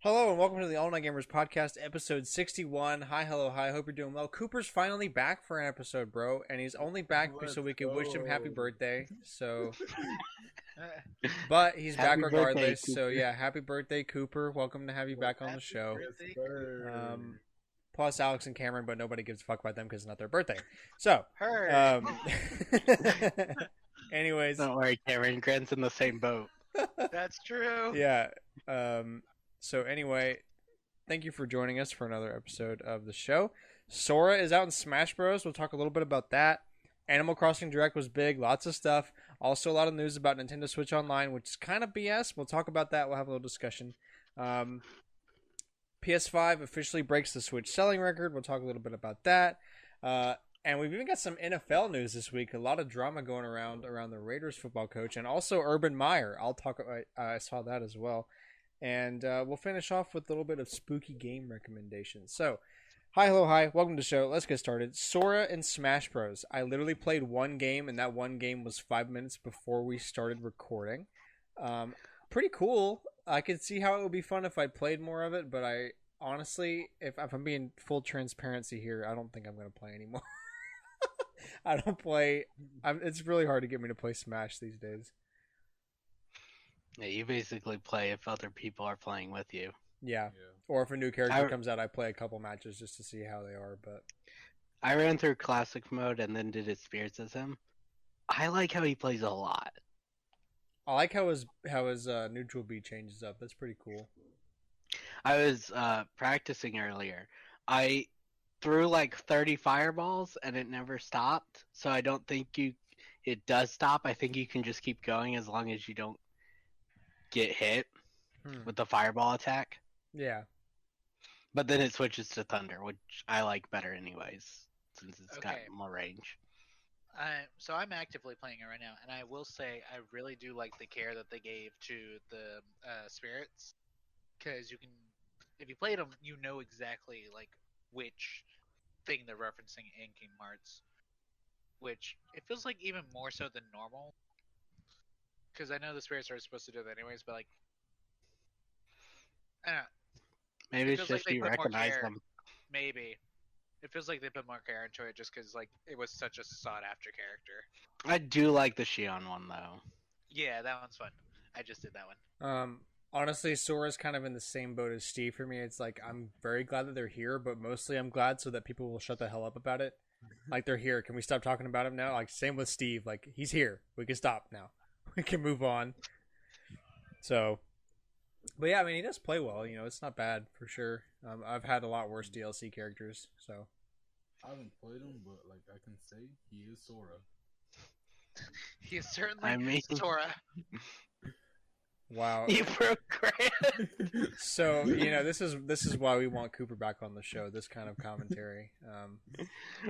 Hello and welcome to the All Night Gamers podcast, episode 61. Hi, hello, hi. Hope you're doing well. Cooper's finally back for an episode, bro, and he's only back so we can wish him happy birthday. But he's back Happy birthday, regardless. So Cooper. yeah, happy birthday, Cooper. Welcome to have you back on the show. Yes, sir. Plus Alex and Cameron, but nobody gives a fuck about them because it's not their birthday. So, Heard. anyways, Don't worry, Cameron. Grant's in the same boat. That's true. yeah. So anyway, thank you for joining us for another episode of the show. Sora is out in Smash Bros. We'll talk a little bit about that. Animal Crossing Direct was big, lots of stuff. Also, a lot of news about Nintendo Switch Online, which is kind of BS. We'll talk about that. We'll have a little discussion. PS5 officially breaks the Switch selling record. We'll talk a little bit about that. And we've even got some NFL news this week. A lot of drama going around the Raiders football coach, and also Urban Meyer. I saw that as well. And we'll finish off with a little bit of spooky game recommendations. So, hi, hello, hi. Welcome to the show. Let's get started. Sora and Smash Bros. I literally played one game, and that one game was 5 minutes before we started recording. Pretty cool. I could see how it would be fun if I played more of it, but I honestly, if I'm being full transparency here, I don't think I'm going to play anymore. I don't play. It's really hard to get me to play Smash these days. Yeah, you basically play if other people are playing with you. Yeah. Or if a new character comes out, I play a couple matches just to see how they are. But I ran through classic mode and then did his spirits as him. I like how he plays a lot. I like how his neutral B changes up. That's pretty cool. I was practicing earlier. I threw like 30 fireballs and it never stopped. So I don't think it does stop. I think you can just keep going as long as you don't get hit with the fireball attack. Yeah. But then it switches to thunder, which I like better anyways, since it's got more range. So I'm actively playing it right now, and I will say I really do like the care that they gave to the spirits, because you can, if you played them, you know exactly like which thing they're referencing in Kingdom Hearts, which it feels like even more so than normal. Because I know the spirits are supposed to do that anyways, but like, I don't know. Maybe it's just like you recognize them. Maybe. It feels like they put more care into it just because like it was such a sought after character. I do like the Shion one though. Yeah, that one's fun. I just did that one. Honestly, Sora's kind of in the same boat as Steve for me. It's like I'm very glad that they're here, but mostly I'm glad so that people will shut the hell up about it. Like, they're here. Can we stop talking about him now? Like, same with Steve. Like, he's here. We can stop now. We can move on. So, but yeah, I mean, he does play well. You know, it's not bad for sure. I've had a lot worse DLC characters. So I haven't played him, but like I can say he is Sora. He is certainly Sora. wow. You broke Grant. So you know, this is why we want Cooper back on the show. This kind of commentary.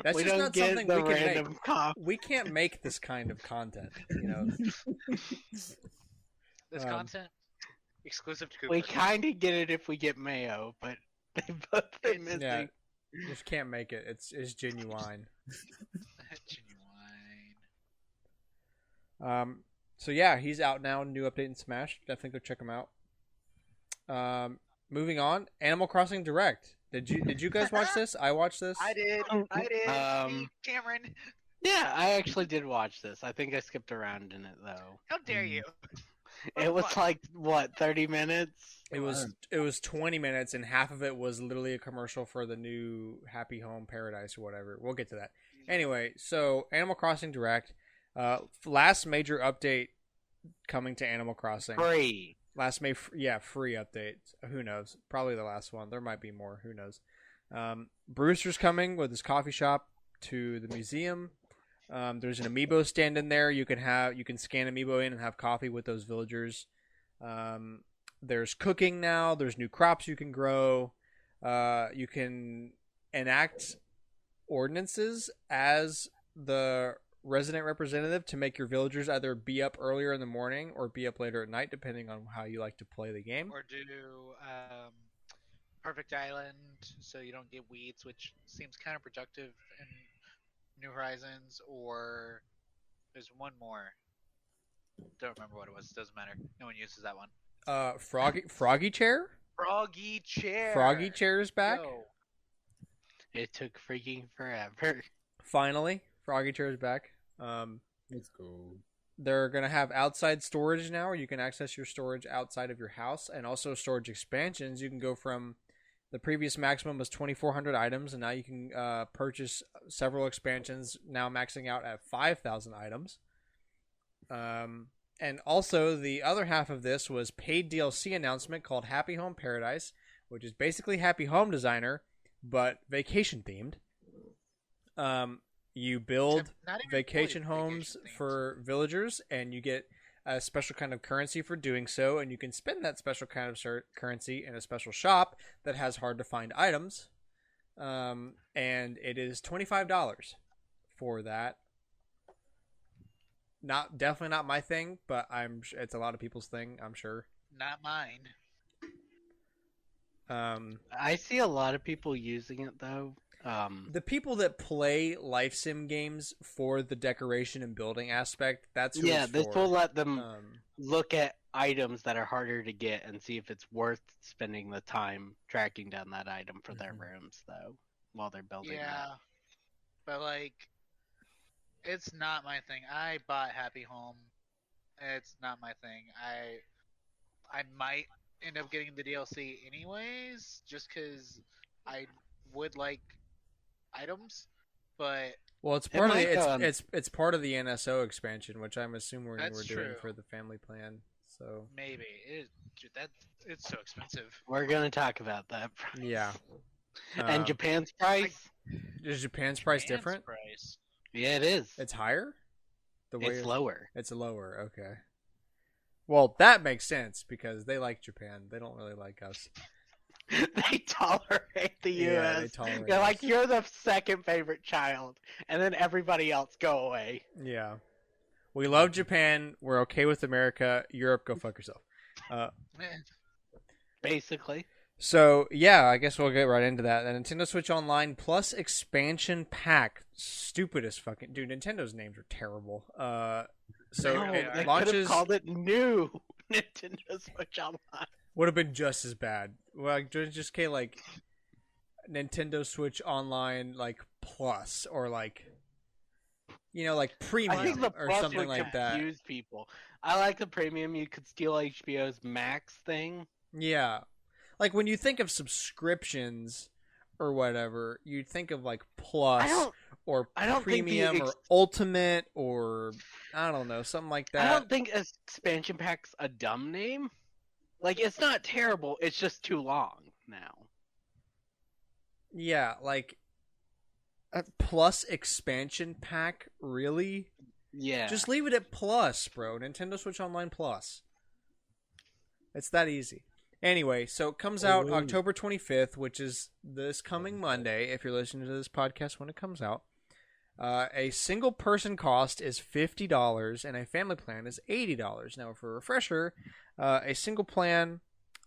That's we just don't not get something the we can random make. cop. We can't make this kind of content. You know. This content exclusive to Cooper. We kind of get it if we get Mayo, but they both are missing. Yeah, just can't make it. It's genuine. Genuine. So yeah, he's out now. New update in Smash. Definitely go check him out. Moving on, Animal Crossing Direct. Did you guys watch this? I watched this. I did. Cameron. Yeah, I actually did watch this. I think I skipped around in it though. How dare you? It was like what, 30 minutes? It was 20 minutes, and half of it was literally a commercial for the new Happy Home Paradise or whatever. We'll get to that. Anyway, so Animal Crossing Direct, last major update coming to Animal Crossing. Free. Free update. Who knows? Probably the last one. There might be more. Who knows? Brewster's coming with his coffee shop to the museum. There's an amiibo stand in there. You can scan amiibo in and have coffee with those villagers. There's cooking now. There's new crops you can grow. You can enact ordinances as the resident representative to make your villagers either be up earlier in the morning or be up later at night, depending on how you like to play the game. Or do Perfect Island so you don't get weeds, which seems kind of productive in New Horizons. Or there's one more. Don't remember what it was. Doesn't matter. No one uses that one. Froggy chair? Froggy chair. Froggy Chair is back. Yo. It took freaking forever. Finally, Froggy Chair is back. Let's go. They're going to have outside storage now, where you can access your storage outside of your house, and also storage expansions. You can go from the previous maximum was 2,400 items, and now you can purchase several expansions, now maxing out at 5,000 items. And also, the other half of this was paid DLC announcement called Happy Home Paradise, which is basically Happy Home Designer, but vacation themed. You build Not even vacation fully homes vacation themed. for villagers, and you get a special kind of currency for doing so, and you can spend that special kind of currency in a special shop that has hard to find items. And it is $25 for that. Definitely not my thing, but it's a lot of people's thing, I'm sure. Not mine. I see a lot of people using it though. The people that play life sim games for the decoration and building aspect, that's who it's this for. will let them look at items that are harder to get and see if it's worth spending the time tracking down that item for their rooms though, while they're building Yeah. But like, it's not my thing. I bought Happy Home. It's not my thing. I might end up getting the DLC anyways, just because I would like items, but Well, it's part of might, the it's part of the NSO expansion, which I'm assuming we're That's doing true. for the family plan. So maybe it's so expensive. We're gonna talk about that. yeah, And Japan's price? is Japan's price Japan's different? Price. Yeah, it is. It's higher. It's lower. It's lower. Okay. Well, that makes sense because they like Japan. They don't really like us. They tolerate the Yeah, US. they tolerate They're us. like, you're the second favorite child, and then everybody else go away. Yeah. We love Japan. We're okay with America. Europe, go fuck yourself. Basically. So, yeah, I guess we'll get right into that. The Nintendo Switch Online Plus Expansion Pack. Stupid as fucking... Dude, Nintendo's names are terrible. So No, it they could launches... have called it new Nintendo Switch Online. Would have been just as bad. Well, just like Nintendo Switch Online, like, Plus, or like... like I premium think the or plus something would like that. confuse people. I like the premium. You could steal HBO's Max thing. Yeah. Like, when you think of subscriptions or whatever, you'd think of, like, Plus or I don't think the Premium or Ultimate or, I don't know, something like that. I don't think expansion pack's a dumb name. Like, it's not terrible. It's just too long now. Yeah, like, a Plus Expansion Pack? Really? Yeah. Just leave it at Plus, bro. Nintendo Switch Online Plus. It's that easy. Anyway, so it comes out October 25th, which is this coming Monday, if you're listening to this podcast when it comes out. A single person cost is $50, and a family plan is $80. Now, for a refresher, a single plan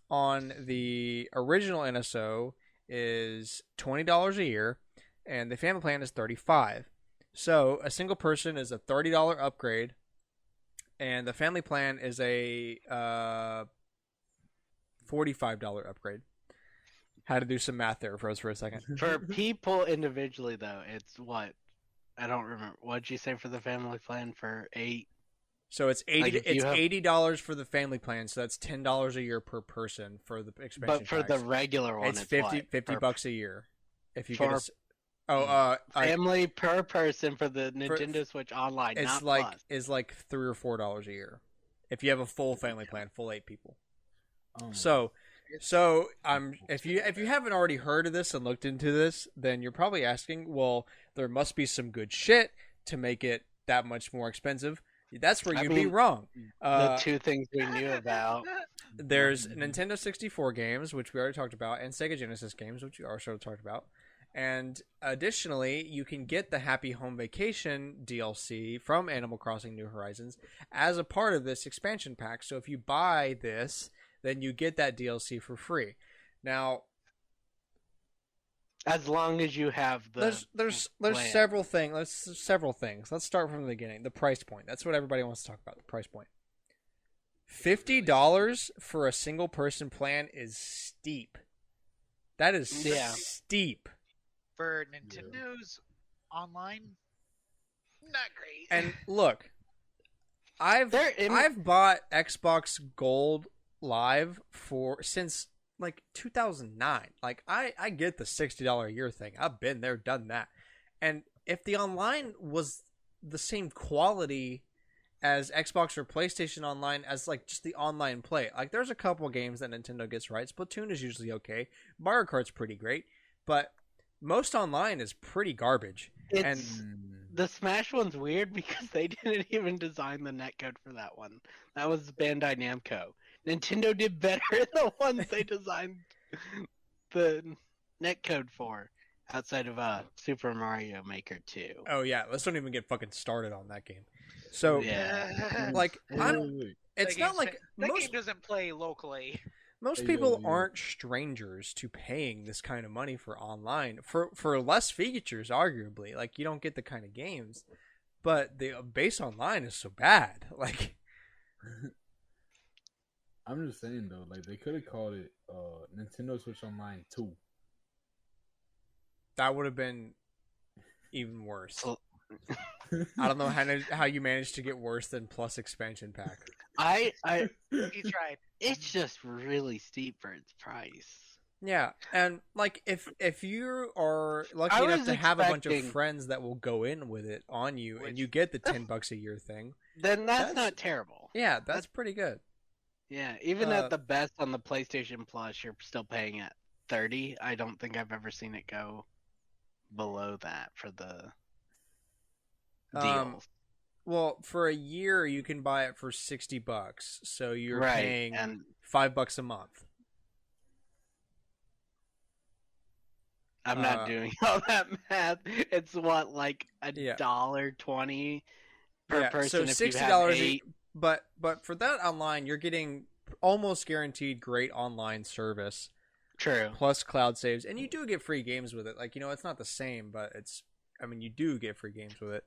on the original NSO is $20 a year, and the family plan is $35. So, a single person is a $30 upgrade, and the family plan is a $45 upgrade. Had to do some math there for us for a second. For people individually, though, it's what? I don't remember. What'd you say for the family plan for 8? So it's $80. Like, It's $80 for the family plan. So that's $10 a year per person for the expansion. But for packs. the regular one, it's $50 bucks a year. If you for- get family per person for the Nintendo Switch Online. it's not like Plus. is like $3 or $4 a year. If you have a full family plan, full 8 people. Oh. So if you haven't already heard of this and looked into this, then you're probably asking, well, there must be some good shit to make it that much more expensive. That's where you'd be wrong. The two things we knew about. There's Nintendo 64 games, which we already talked about, and Sega Genesis games, which we also talked about. And additionally, you can get the Happy Home Vacation DLC from Animal Crossing New Horizons as a part of this expansion pack. So if you buy this, then you get that DLC for free. Now, As long as you have the there's plan. several things. Let's start from the beginning. The price point. That's what everybody wants to talk about. The price point. $50 for a single person plan is steep. That is steep. For Nintendo's online, not great. And look, I've bought Xbox Gold Live since like 2009. Like I get the $60 a year thing. I've been there, done that. And if the online was the same quality as Xbox or PlayStation Online, as like just the online play, like there's a couple games that Nintendo gets right. Splatoon is usually okay. Mario Kart's pretty great, but most online is pretty garbage. The Smash one's weird because they didn't even design the netcode for that one. That was Bandai Namco. Nintendo did better in the ones they designed the netcode for, outside of Super Mario Maker 2. Oh yeah, let's don't even get fucking started on that game. So yeah, like it's not like that game doesn't play locally. Most people aren't strangers to paying this kind of money for online for less features, arguably. Like you don't get the kind of games, but the base online is so bad. Like I'm just saying though, like they could have called it Nintendo Switch Online 2. That would have been even worse. I don't know how you managed to get worse than plus expansion pack. He tried. It's just really steep for its price. Yeah, and like if you are lucky enough to have a bunch of friends that will go in with it on you, and you get the $10 a year thing, then that's not terrible. Yeah, that's pretty good. Yeah, even at the best on the PlayStation Plus, you're still paying at $30. I don't think I've ever seen it go below that for the deals. Well, for a year you can buy it for $60, so you're paying $5 a month. I'm not doing all that math. It's what, like $1.20 per person. So if $60. You have 8. But for that online, you're getting almost guaranteed great online service. True. Plus cloud saves, and you do get free games with it. Like it's not the same, but you do get free games with it.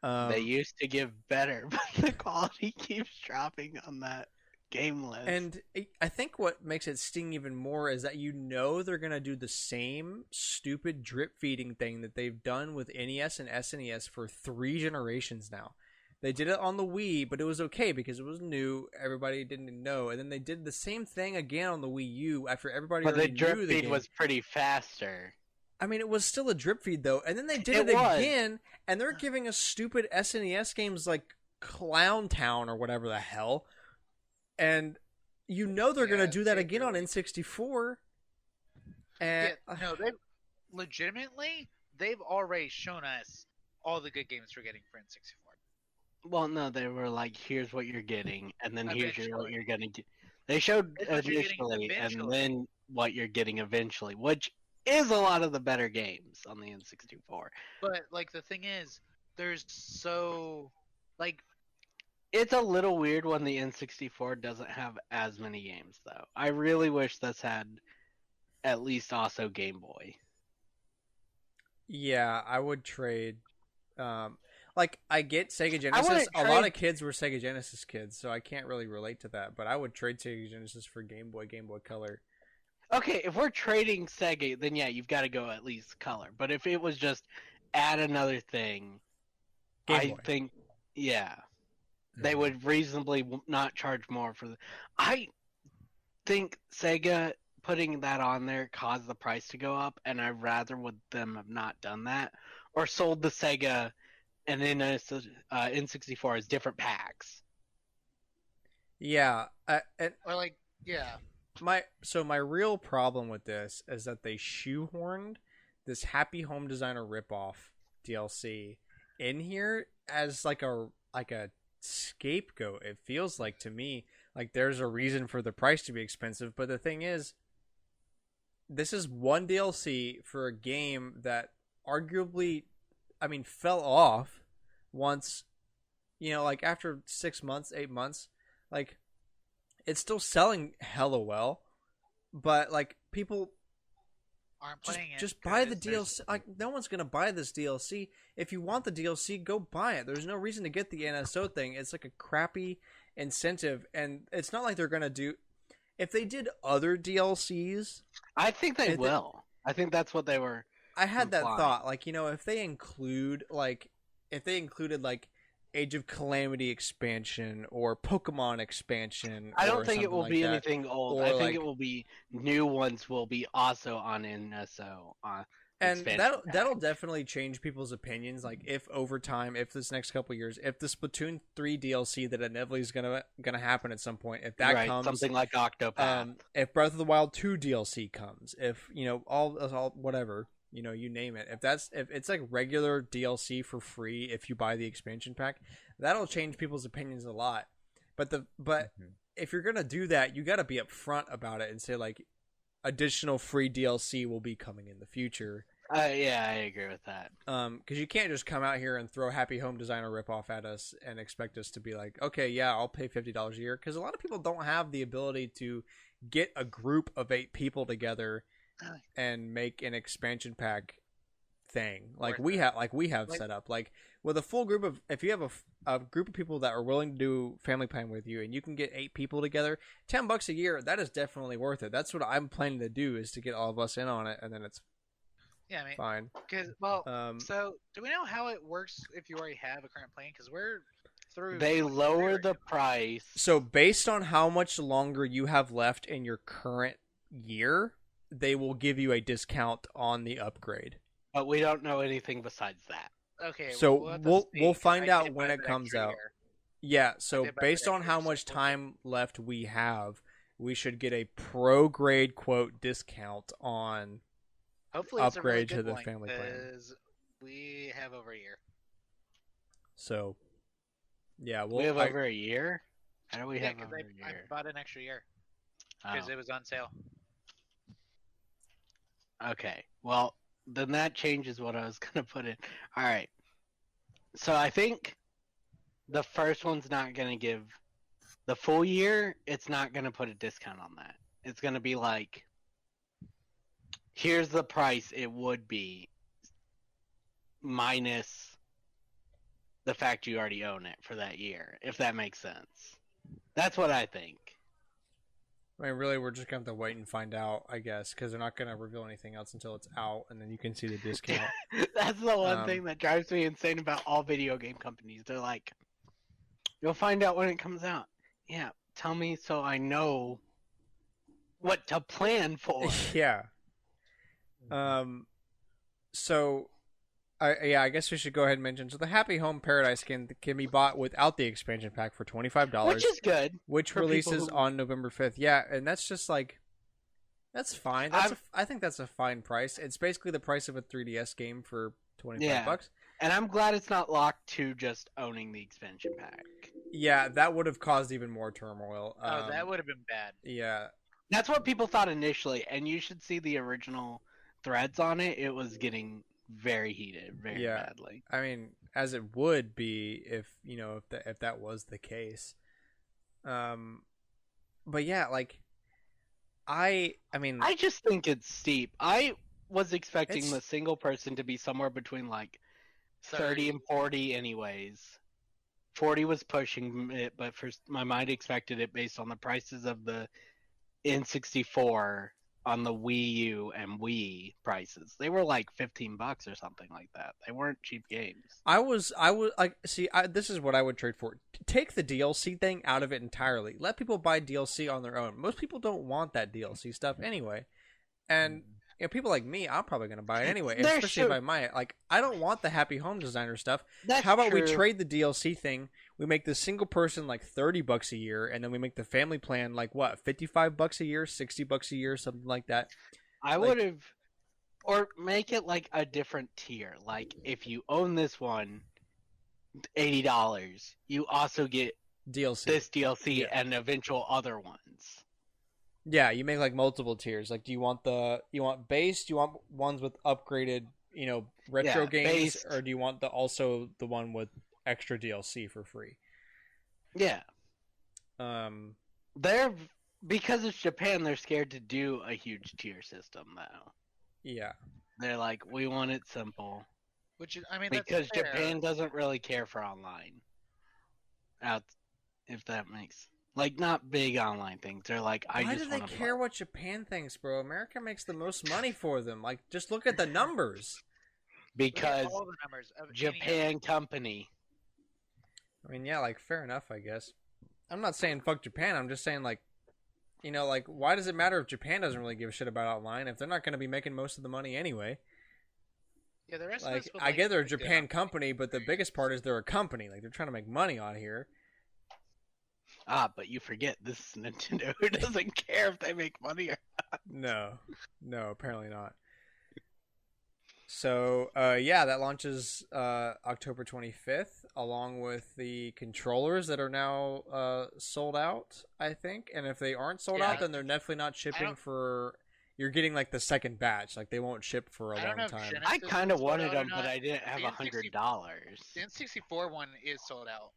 They used to give better, but the quality keeps dropping on that game list. And I think what makes it sting even more is that they're going to do the same stupid drip feeding thing that they've done with NES and SNES for 3 generations now. They did it on the Wii, but it was okay because it was new. Everybody didn't know. And then they did the same thing again on the Wii U after everybody already knew the game. But the drip feed was pretty faster. I mean, it was still a drip feed, though. And then they did it again, and they're giving us stupid SNES games like Clown Town or whatever the hell. And they're going to do that again on N64. And they've already shown us all the good games we're getting for N64. Well, no, they were like, here's what you're getting, and then here's what you're going to get. They showed initially, and then what you're getting eventually, which is a lot of the better games on the N64. But, like, the thing is, it's a little weird when the N64 doesn't have as many games, though. I really wish this had at least also Game Boy. Yeah, I would trade. I get Sega Genesis. A lot of kids were Sega Genesis kids, so I can't really relate to that. But I would trade Sega Genesis for Game Boy Color. Okay, if we're trading Sega, then yeah, you've got to go at least Color. But if it was just add another thing, I think, they would reasonably not charge more for the... I think Sega putting that on there caused the price to go up, and I'd rather would them have not done that, or sold the Sega and then N64 as different packs. Yeah, My real problem with this is that they shoehorned this Happy Home Designer ripoff DLC in here as like a scapegoat. It feels like to me like there's a reason for the price to be expensive, but the thing is, this is one DLC for a game that arguably, fell off once, after 6 months, 8 months, like. It's still selling hella well, but like people aren't playing it. Just buy the 'cause there's- DLC. Like, no one's gonna buy this DLC. If you want the DLC, go buy it. There's no reason to get the NSO thing. It's like a crappy incentive, and it's not like they're gonna do. If they did other DLCs, I think they will. I think that's what they were. I had that implying. thought. Like, if they included like Age of Calamity expansion or Pokemon expansion, I or don't think it something will like be that, anything old. or I think like- it will be new ones will be also on NSO. and expansion that'll pack. definitely change people's opinions. Like, if over time, if this next couple years, if the Splatoon 3 DLC that inevitably is gonna happen at some point, if that right, comes, something like Octopath. if Breath of the Wild 2 DLC comes, if all whatever, you name it, if it's like regular DLC for free if you buy the expansion pack, that'll change people's opinions a lot. But if you're gonna do that, you got to be upfront about it and say, like, additional free DLC will be coming in the future. Yeah, I agree with that. Because you can't just come out here and throw Happy Home Designer ripoff at us and expect us to be like, okay, yeah, I'll pay $50 a year. Because a lot of people don't have the ability to get a group of 8 people together and make an expansion pack thing like we have set up. Like, with a full group of, if you have a group of people that are willing to do family plan with you, and you can get 8 people together, $10 a year, that is definitely worth it. That's what I'm planning to do, is to get all of us in on it, and then it's Yeah, I mean, fine. because so do we know how it works if you already have a current plan? Because we're through. They like, lower three the right now. price. So based on how much longer you have left in your current year, they will give you a discount on the upgrade. But we don't know anything besides that. Okay. So have to we'll see, 'cause find I out did when buy it that comes extra out. year. Yeah, so did buy based that on how extra, much so we'll see. time left we have, we should get a pro grade quote discount on. Hopefully, it's a really upgrade to good the one, family plan. 'cause we have over a year. So yeah, we have over a year? How do we Yeah, have because over a I year? bought an extra year because Oh, it was on sale. okay. Well, then that changes what I was going to put in. All right. So I think the first one's not going to give the full year. It's not going to put a discount on that. It's going to be like, here's the price it would be minus the fact you already own it for that year, if that makes sense. That's what I think. I mean, really, we're just gonna have to wait and find out, I guess, because they're not gonna reveal anything else until it's out, and then you can see the discount. That's the one thing that drives me insane about all video game companies. They're like, you'll find out when it comes out. Yeah, tell me so I know what to plan for. Yeah. So, I guess we should go ahead and mention. So the Happy Home Paradise can be bought without the expansion pack for $25, Which is good. which for people releases who- on November 5th. Yeah, and that's just like, that's fine. I think that's a fine price. It's basically the price of a 3DS game for $25. And I'm glad it's not locked to just owning the expansion pack. Yeah, that would have caused even more turmoil. That would have been bad. Yeah, That's what people thought initially, and you should see the original threads on it. It was getting very heated, very Yeah. badly. I mean, as it would be if if that was the case. But yeah, like, I mean, I just think it's steep. I was expecting It's- the single person to be somewhere between like 30 and 40 anyways. 40 was pushing it, but for my mind expected it based on the prices of the N64 on the Wii U and Wii prices. They were like $15 or something like that. They weren't cheap games. I would like see. This is what I would trade for. Take the DLC thing out of it entirely. Let people buy DLC on their own. Most people don't want that DLC stuff anyway, and people like me, I'm probably going to buy it anyway. There Especially if I buy it. Like, I don't want the Happy Home Designer stuff. That's How about we true. trade the DLC thing? We make the single person like $30 a year, and then we make the family plan like what, $55 a year, $60 a year, something like that. I like- would have, or make it like a different tier. Like if you own this one, $80, you also get DLC. this DLC Yeah. and eventual other ones. Yeah, you make like multiple tiers. Like, do you want base? Do you want ones with upgraded, retro Yeah, games, based. or do you want also the one with extra DLC for free? Yeah, Um, because it's Japan, they're scared to do a huge tier system though. Yeah. They're like, we want it simple. Which I mean, Because that's fair. Japan doesn't really care for online. If that makes like not big online things. They're like, I Why just do they want to care what Japan thinks, bro? America makes the most money for them. Like, just look at the numbers. Look at because all the numbers of any Japan company. I mean, yeah, like, fair enough, I guess. I'm not saying fuck Japan. I'm just saying, like, you know, like, why does it matter if Japan doesn't really give a shit about online if they're not going to be making most of the money anyway? Yeah, the rest of Like, us would I get they're a to get Japan on company, but the biggest part is they're a company. Like, they're trying to make money out here. But you forget this is Nintendo who doesn't care if they make money or No, apparently not. So, yeah, that launches October 25th, along with the controllers that are now sold out, I think. And if they aren't sold Yeah. out, then they're definitely not shipping for. You're getting like the second batch. Like they won't ship for a I don't know long if time. Genesis I kind of is sold wanted out or them, but not. I didn't have The $100. The N64 one is sold out.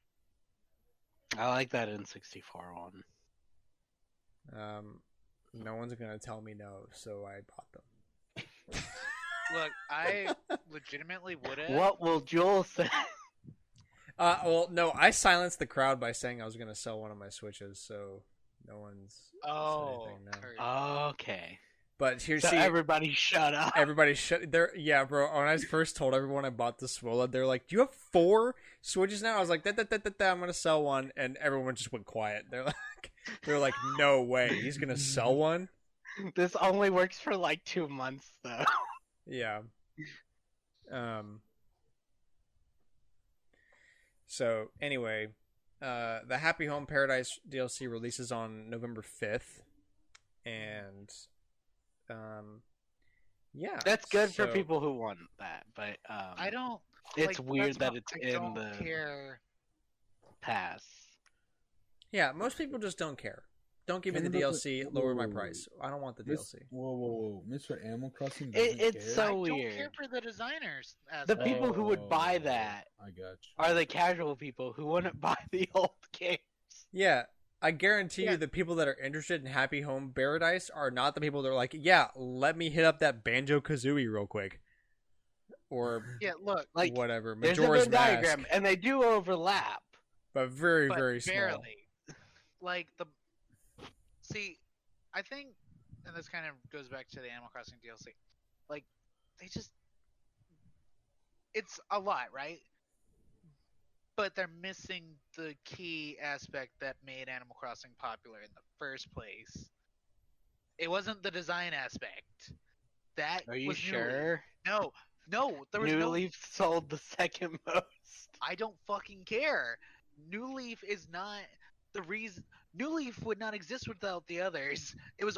I like that N64 one. No one's gonna tell me no, so I bought them. Look, I legitimately would have. What will Joel say? Well, no, I silenced the crowd by saying I was gonna sell one of my Switches, so no one's said anything now. Kurt. Okay. But here's So everybody shut up. everybody shut there. Yeah, bro. When I first told everyone I bought the Swola, they're like, "Do you have 4 Switches now?" I was like, "Da. I'm gonna sell one," and everyone just went quiet. They're like, "No way, he's gonna sell one." This only works for like 2 months, though. Yeah. So anyway, the Happy Home Paradise DLC releases on November 5th, and yeah, That's good for so- people who want that, but I don't. it's like, weird that's that not- it's I in don't the care. pass. Yeah, most people just don't care. Don't give me the DLC. Lower my price. I don't want the DLC. Whoa. Mr. Animal Crossing It- doesn't it's care? so I don't weird. care for the designers. The people who would buy that I got you. are the casual people who wouldn't buy the old game. Yeah, I guarantee Yeah. you the people that are interested in Happy Home Paradise are not the people that are like, yeah, let me hit up that Banjo-Kazooie real quick. Or Yeah, look, Like, whatever. There's a Majora's Venn Mask. diagram, and they do overlap. But very, but very small. barely. Like see, I think, and this kind of goes back to the Animal Crossing DLC. Like, it's a lot, right? But they're missing the key aspect that made Animal Crossing popular in the first place. It wasn't the design aspect. That Are you was New sure? Leaf. No, there was New no. Leaf sold the second most. I don't fucking care. New Leaf is not the reason. New Leaf would not exist without the others. It was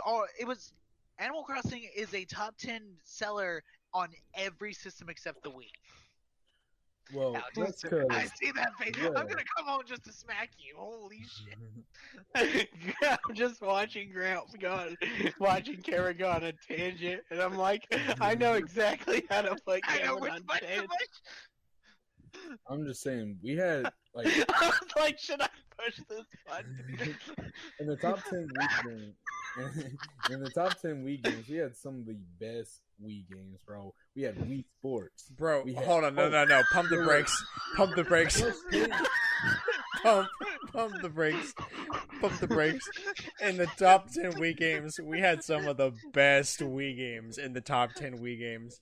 Animal Crossing is a top 10 seller on every system except the Wii. Well, Now, that's Jason, I because see that face. yeah. I'm gonna come home just to smack you. Holy shit. I'm just watching watching Kara go on a tangent, and I'm like, I know exactly how to put I know Kara which on button to tangent. push. I'm just saying we had like I was like, should I push this button? in the top 10 Wii games. In the top 10 Wii games, we had some of the best Wii games, bro. We had Wii Sports. Bro, We had- hold on. No. Pump the brakes. Pump the brakes. Pump the brakes. Pump the brakes. In the top 10 Wii games, we had some of the best Wii games in the top 10 Wii games.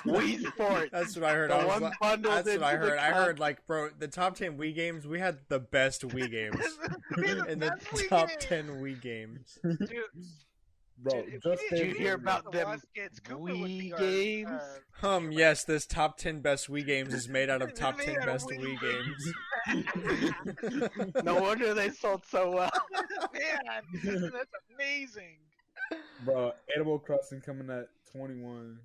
Wii Sports. That's what I heard. The I was one like, bundled that's what I into the heard. I heard, cup. like, bro, the top 10 Wii games, we had the best Wii games. In the Best Wii top game. 10 Wii games. Dude, Bro, dude, if just we Did you didn't hear do about the them Lost Kids, Koopa would Wii be our, games? Yes, this top 10 best Wii games is made out of It's top made 10 out of best Wii Wii games. No wonder they sold so well. Man, that's amazing. Bro, Animal Crossing coming at 21.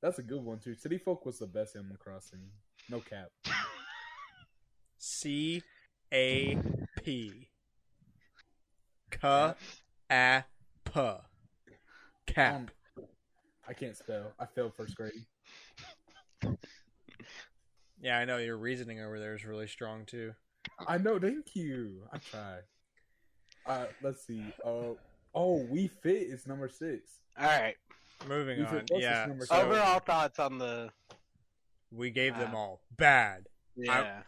That's a good one too. City Folk was the best Animal Crossing. No cap. C-A-P. K-A-P. Cap. I can't spell. I failed first grade. Yeah, I know your reasoning over there is really strong too. I know. Thank you. I try. Let's see. Oh, We Fit is number 6. All right. Moving We on. Fit Plus is Yeah. number So Overall thoughts on the we gave them Wow. all bad. yeah.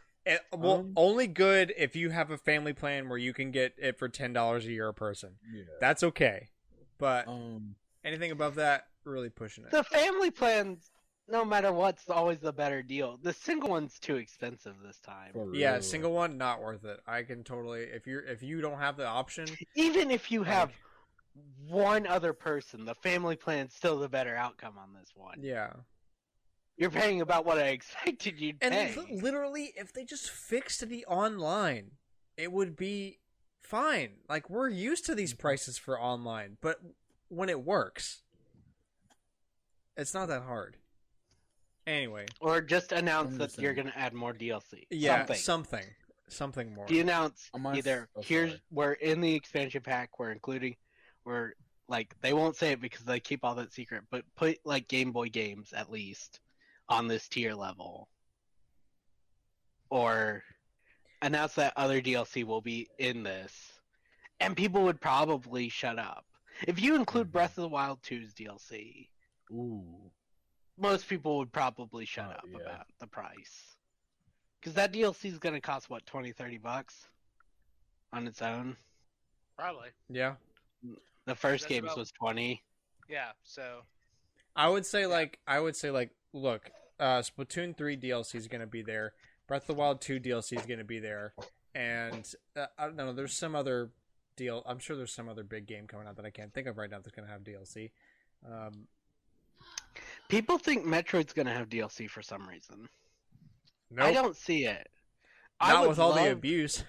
Only good if you have a family plan where you can get it for $10 a year a person. Yeah. That's okay. But Um. anything above that, really pushing it. The family plans, no matter what's always the better deal. The single one's too expensive this time. For Yeah, real. single one, not worth it. I can totally if you don't have the option. Even if you have one other person, the family plan's still the better outcome on this one. Yeah. You're paying about what I expected you'd And pay. literally, if they just fixed the online, it would be fine. Like, we're used to these prices for online, but when it works, it's not that hard. Anyway. Or just announce I'm that just you're saying. going to add more DLC. Yeah, Something. something more. Do you announce I'm either sorry. we're in the expansion pack, we're like they won't say it because they keep all that secret, but put like Game Boy games at least on this tier level. Or announce that other DLC will be in this. And people would probably shut up. If you include Breath of the Wild 2's DLC, Ooh. most people would probably shut up yeah. about the price. Because that DLC is going to cost, what, $20-$30 on its own? Probably. Yeah. The first That's games about- was 20. Yeah. So I would say look, Splatoon 3 DLC is going to be there. Breath of the Wild 2 DLC is going to be there. And I don't know, there's some other deal. I'm sure there's some other big game coming out that I can't think of right now that's going to have DLC. People think Metroid's going to have DLC for some reason. Nope. I don't see it. I Not would with all the love- abuse.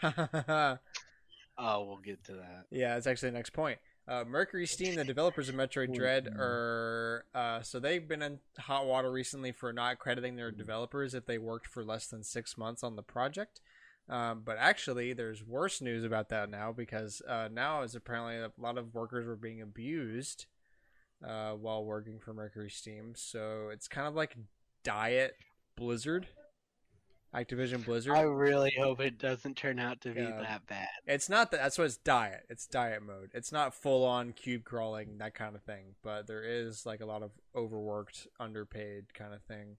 Oh, we'll get to that. Yeah, that's actually the next point. Mercury Steam, the developers of Metroid Dread, are so they've been in hot water recently for not crediting their developers if they worked for less than 6 months on the project. But actually, there's worse news about that now because now is apparently a lot of workers were being abused while working for Mercury Steam. So it's kind of like Diet Blizzard. Activision Blizzard. I really hope it doesn't turn out to be Yeah. that bad. It's not that. That's what it's diet. It's diet mode. It's not full on cube crawling, that kind of thing. But there is like a lot of overworked, underpaid kind of thing,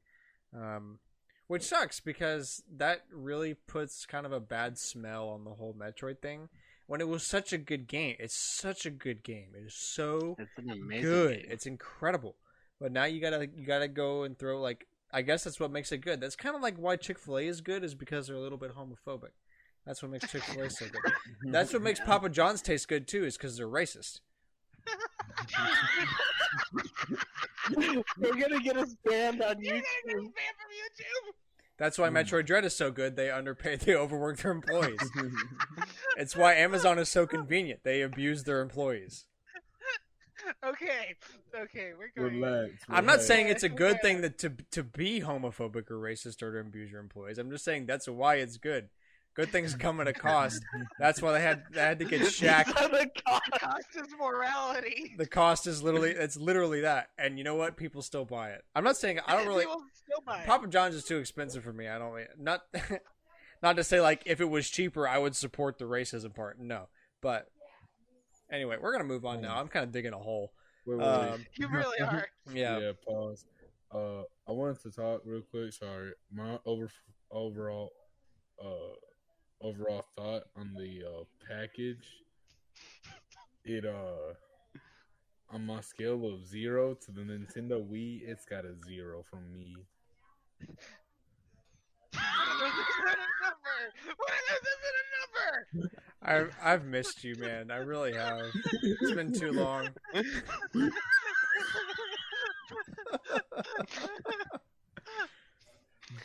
which sucks because that really puts kind of a bad smell on the whole Metroid thing. When it was such a good game, it's such a good game. It is so It's an amazing good. game. It's incredible. But now you gotta go and throw like. I guess that's what makes it good. That's kind of like why Chick-fil-A is good, is because they're a little bit homophobic. That's what makes Chick-fil-A so good. That's what makes Papa John's taste good too, is because they're racist. They're gonna get us banned on you're YouTube. gonna get banned from YouTube. That's why Metroid Dread is so good. They underpaid, they overwork their employees. It's why Amazon is so convenient. They abuse their employees. Okay, we're going. Relax. I'm not relax. saying it's a good thing that to be homophobic or racist or to abuse your employees. I'm just saying that's why it's good. Good things come at a cost. That's why they had to get Shaq. Cost is morality. The cost is literally that. And you know what? People still buy it. I'm not saying I don't really. People still buy it. Papa John's is too expensive for me. I don't not not to say like if it was cheaper I would support the racism part. No, but anyway, we're gonna move on now. I'm kind of digging a hole. Wait. You really are. Yeah. Pause. I wanted to talk real quick. Sorry, my overall thought on the package. It on my scale of 0 to the Nintendo Wii, it's got a 0 from me. What is that a number? What is this a number? I've missed you, man. I really have. It's been too long.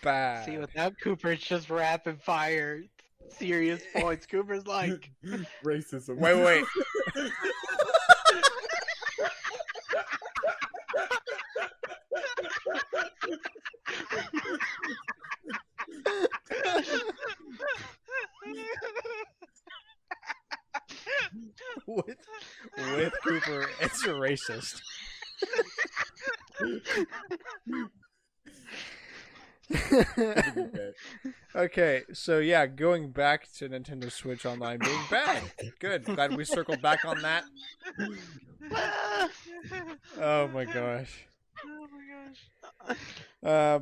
Bad. See, without Cooper, it's just rapid fire, serious points. Cooper's like, Racism. Wait. with Cooper, it's a racist. Okay, so yeah, going back to Nintendo Switch Online being bad. Good. Glad we circled back on that. Oh my gosh. Oh my gosh.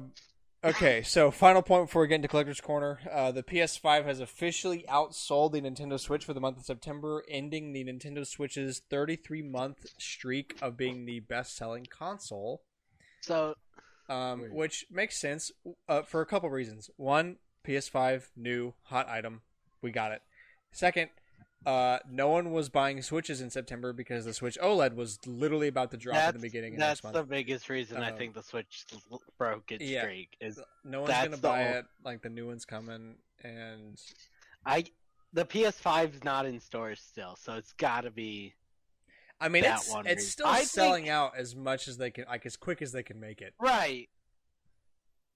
Okay, so final point before we get into Collector's Corner. The PS5 has officially outsold the Nintendo Switch for the month of September, ending the Nintendo Switch's 33-month streak of being the best-selling console. So, Which makes sense for a couple reasons. One, PS5, new, hot item. We got it. Second, no one was buying Switches in September because the Switch OLED was literally about to drop in the beginning of next that's month. the biggest reason I think the Switch broke its streak. Is no one's gonna buy it. Like the new one's coming, and the PS5's not in stores still, so it's got to be. I mean, it's still selling out as much as they can, like as quick as they can make it. Right,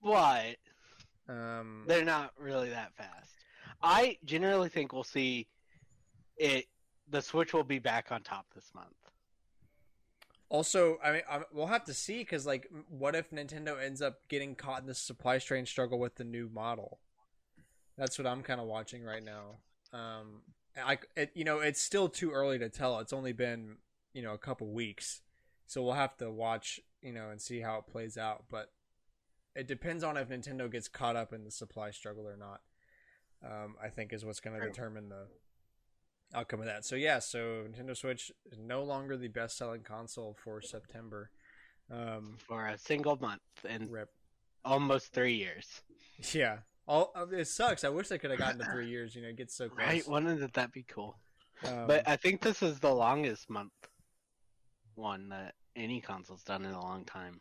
but they're not really that fast. I generally think we'll see it. The Switch will be back on top this month. Also, I mean, we'll have to see because, like, what if Nintendo ends up getting caught in this supply chain struggle with the new model? That's what I'm kind of watching right now. It's still too early to tell. It's only been, a couple weeks, so we'll have to watch, and see how it plays out. But it depends on if Nintendo gets caught up in the supply struggle or not. I think is what's going to determine the outcome of that. So yeah, Nintendo Switch is no longer the best-selling console for September. For a single month and rip. Almost 3 years. Yeah. It sucks. I wish they could have gotten to 3 years. It gets so close. Right? Wouldn't that be cool? But I think this is the longest month one that any console's done in a long time.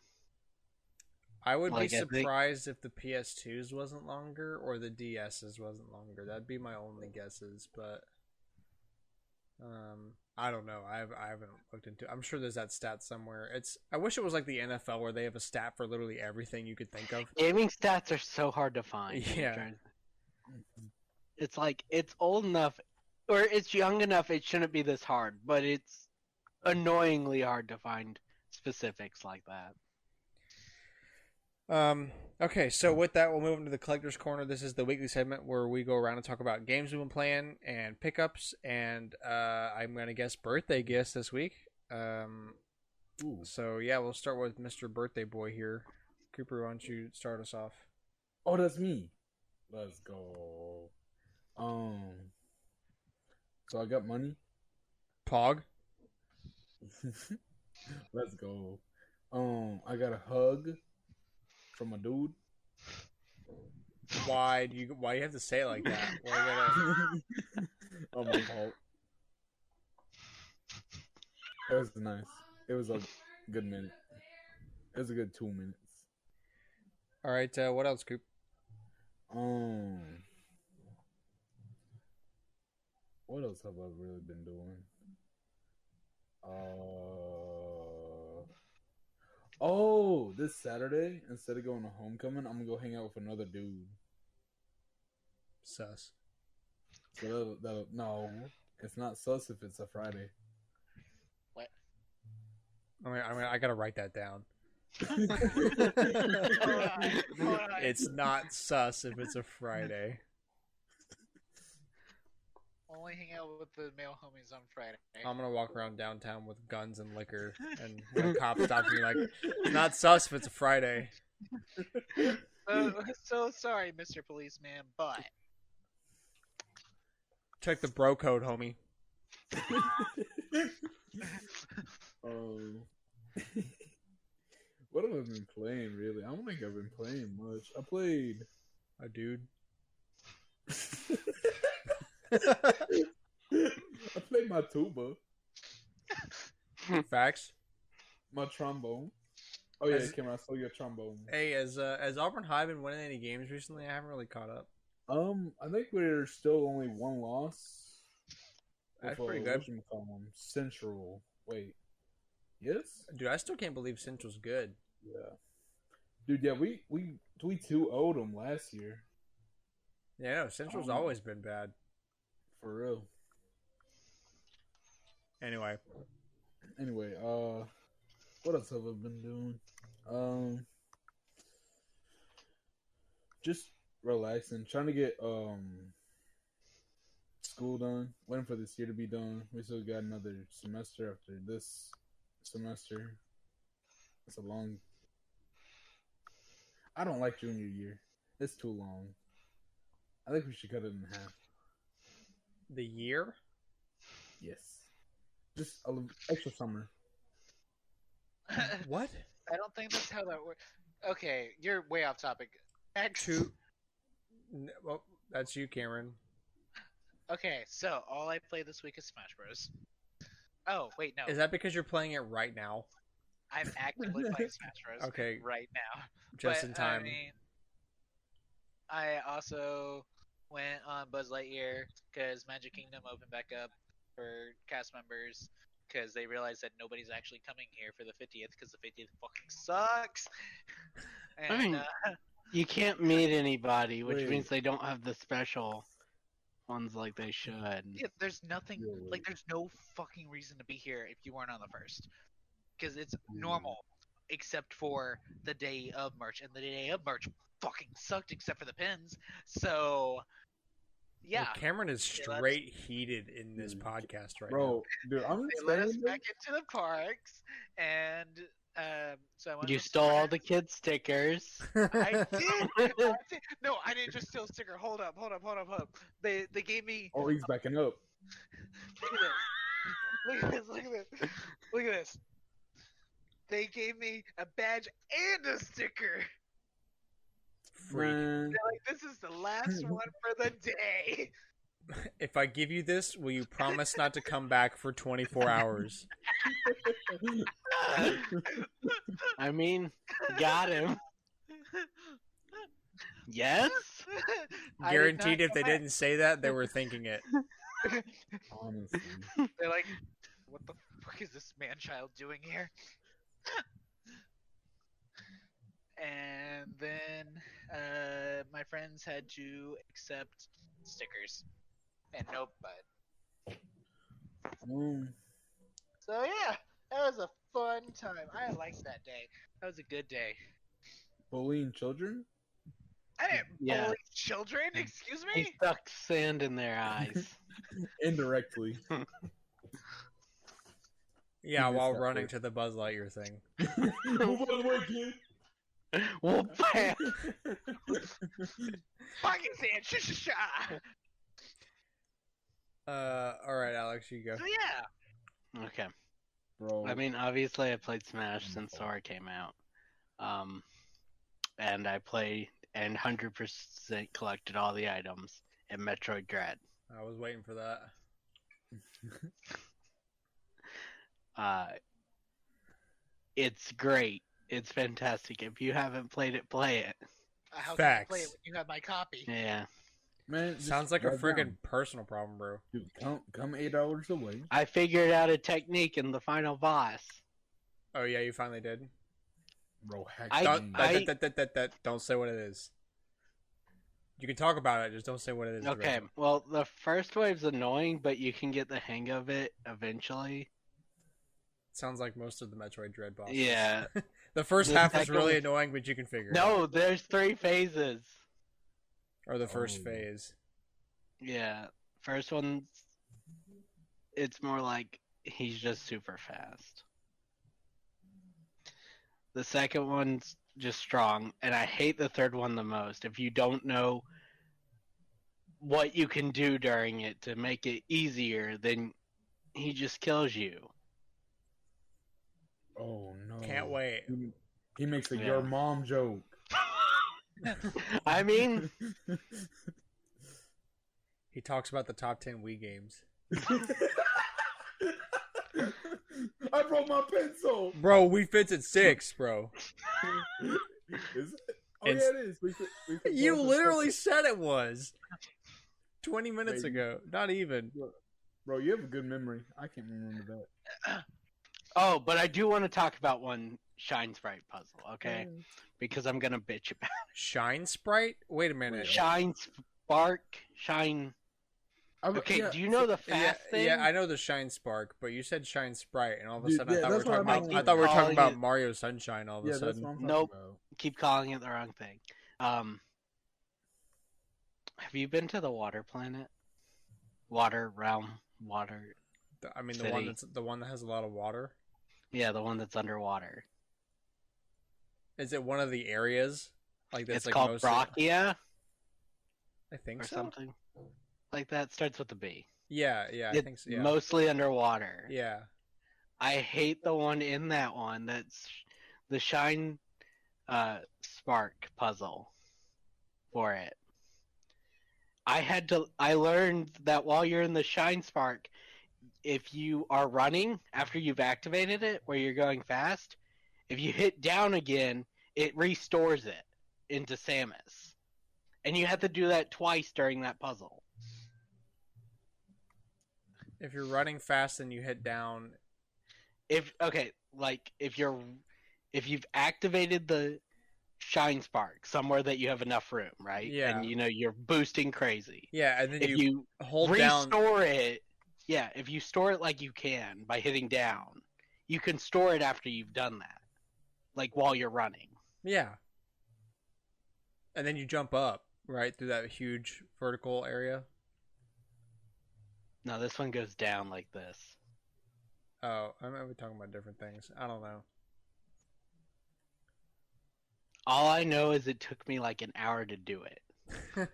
I would be surprised if the PS2s wasn't longer or the DSs wasn't longer. That'd be my only guesses, but I don't know. I haven't looked into it. I'm sure there's that stat somewhere. I wish it was like the NFL where they have a stat for literally everything you could think of. Gaming stats are so hard to find. Yeah. It's like it's old enough or it's young enough it shouldn't be this hard, but it's annoyingly hard to find specifics like that. Okay, so with that, we'll move into the Collector's Corner. This is the weekly segment where we go around and talk about games we've been playing and pickups, and I'm going to guess birthday gifts this week. So yeah, we'll start with Mr. Birthday Boy here. Cooper, why don't you start us off? Oh, that's me. Let's go. So I got money. Pog. Let's go. I got a hug from a dude. Why do you have to say it like that? Oh, my fault. It was nice. It was a good minute. It was a good 2 minutes. All right. What else, Coop? What else have I really been doing? This Saturday, instead of going to homecoming, I'm gonna go hang out with another dude. Sus. So no, it's not sus if it's a Friday. What? I gotta write that down. Hold on. It's not sus if it's a Friday. Only hang out with the male homies on Friday. I'm gonna walk around downtown with guns and liquor, and when a cop stops me, like, it's not sus if it's a Friday. So sorry, Mr. Policeman, but Check the bro code, homie. What have I been playing, really? I don't think I've been playing much. I played A dude. I played my tuba. Facts. My trombone. Oh yeah, Cameron, I saw your trombone. Hey, has Auburn High been winning any games recently? I haven't really caught up. I think we're still only one loss. That's pretty good. Central. Wait. Yes? Dude, I still can't believe Central's good. Yeah. Dude, yeah, we 2-0'd them last year. Yeah, no, Central's always been bad. For real. Anyway, what else have I been doing? Just relaxing. Trying to get school done. Waiting for this year to be done. We still got another semester after this semester. It's a long. I don't like junior year. It's too long. I think we should cut it in half. The year? Yes. Just a little extra summer. What? I don't think that's how that works. Okay, you're way off topic. Well, that's you, Cameron. Okay, so all I played this week is Smash Bros. Oh, wait, no. Is that because you're playing it right now? I'm actively playing Smash Bros. Okay. Right now. Just But, in time. I mean, I also went on Buzz Lightyear because Magic Kingdom opened back up for cast members because they realized that nobody's actually coming here for the 50th because the 50th fucking sucks. And, I mean, you can't meet anybody, which Wait. means they don't have the special ones like they should. yeah, there's nothing, Yo. like, there's no fucking reason to be here if you weren't on the first. Because it's normal, except for the day of merch, and the day of merch fucking sucked except for the pins. So, yeah. Well, Cameron is They let straight heated in this Dude. podcast right Bro, dude, I'm They let us saying back into the parks, and so I went You from stole all Star- the kid stickers. now. I did. No, I didn't just steal a sticker. Hold up. They gave me. oh, he's backing up. Look at this. Look at this. They gave me a badge and a sticker. Freak. Man. They're like, this is the last one for the day. If I give you this, will you promise not to come back for 24 hours? I mean, got him. Yes? I did Guaranteed not if they come back. didn't say that, they were thinking it. Honestly. They're like, what the fuck is this man-child doing here? And then my friends had to accept stickers and no bud. So yeah, that was a fun time. I liked that day. That was a good day. Bullying children? I didn't Yeah. bully children. Excuse He me. stuck sand in their eyes. Indirectly. Yeah, You missed while that running part. to the Buzz Lightyear thing. Move out of the way, kid. Well, bam! Fucking sand. Sha. All right, Alex, you go. So yeah. Okay. Bro. I mean, obviously, I played Smash since Sora came out. And I played and 100% collected all the items in Metroid Dread. I was waiting for that. It's great. It's fantastic. If you haven't played it, play it. How can you play it Facts. when you have my copy? Yeah. Man, just Sounds like a drive friggin' down. personal problem, bro. Dude, come 8 hours away. I figured out a technique in the final boss. Oh yeah, you finally did. Bro, hack I- the game. Don't say what it is. You can talk about it, just don't say what it is. Okay, directly. well, the first wave's annoying, but you can get the hang of it eventually. Sounds like most of the Metroid Dread bosses. Yeah. The first The half is second really one- annoying, but you can figure it No, out. there's 3 phases. Or the first Oh. phase. Yeah. First one's. It's more like he's just super fast. The second one's just strong, and I hate the third one the most. If you don't know what you can do during it to make it easier, then he just kills you. Oh, no. Can't wait. He makes a Yeah. your mom joke. I mean, He talks about the top 10 Wii games. I broke my pencil. Bro, Wii Fit's at 6, bro. Is it? Oh, It's- yeah, it is. We could You both have literally said it was 20 minutes Wait. ago. Not even. Bro, you have a good memory. I can't remember that. oh, but I do want to talk about one Shine Sprite puzzle, okay? Because I'm gonna bitch about Shine Sprite? Wait a minute. it. Shine Spark, Shine. Okay, yeah, do you know the Yeah, fast thing? yeah, I know the Shine Spark, but you said Shine Sprite, and all of a Dude, sudden yeah, I thought we were that's what talking I'm about. like, I thought we were talking calling about it- Mario Sunshine. All of a Yeah, that's sudden, what I'm talking Nope. about. Keep calling it the wrong thing. Have you been to the water planet? Water realm, water. I mean, City. the one that has a lot of water. Yeah, the one that's underwater. Is it one of the areas? Like that's It's like called mostly. Brachia I think or so. something like that. Starts with a B. Yeah, I It's think so. Yeah. mostly underwater. Yeah. I hate the one in that one. That's the shine spark puzzle for it. I learned that while you're in the shine spark, if you are running after you've activated it, where you're going fast, if you hit down again, it restores it into Samus. And you have to do that twice during that puzzle. If you're running fast and you hit down. If you've activated the shine spark somewhere that you have enough room, right? Yeah. And you're boosting crazy. Yeah, and then If you hold down. restore it, yeah, if you store it like you can by hitting down, you can store it after you've done that. Like while you're running. Yeah. And then you jump up, right, through that huge vertical area. No, this one goes down like this. Oh, I might be talking about different things. I don't know. All I know is it took me like an hour to do it.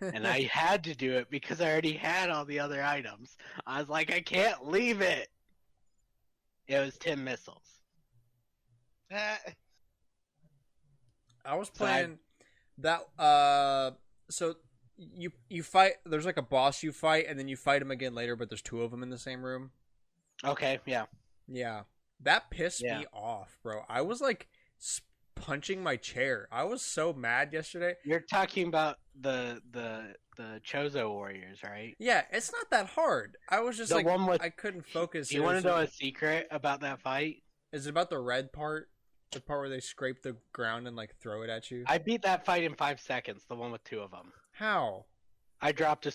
And I had to do it because I already had all the other items. I was like, I can't leave it. It was 10 missiles. I was playing that. So you fight. There's like a boss you fight, and then you fight him again later. But there's two of them in the same room. Okay, yeah. Yeah, that pissed me off, bro. I was like punching my chair. I was so mad yesterday. You're talking about the Chozo warriors, right? Yeah, it's not that hard. I was just The one with, I couldn't focus. Do you want to know a secret about that fight? Is it about the red part? The part where they scrape the ground and like throw it at you? I beat that fight in 5 seconds, the one with two of them. How? I dropped a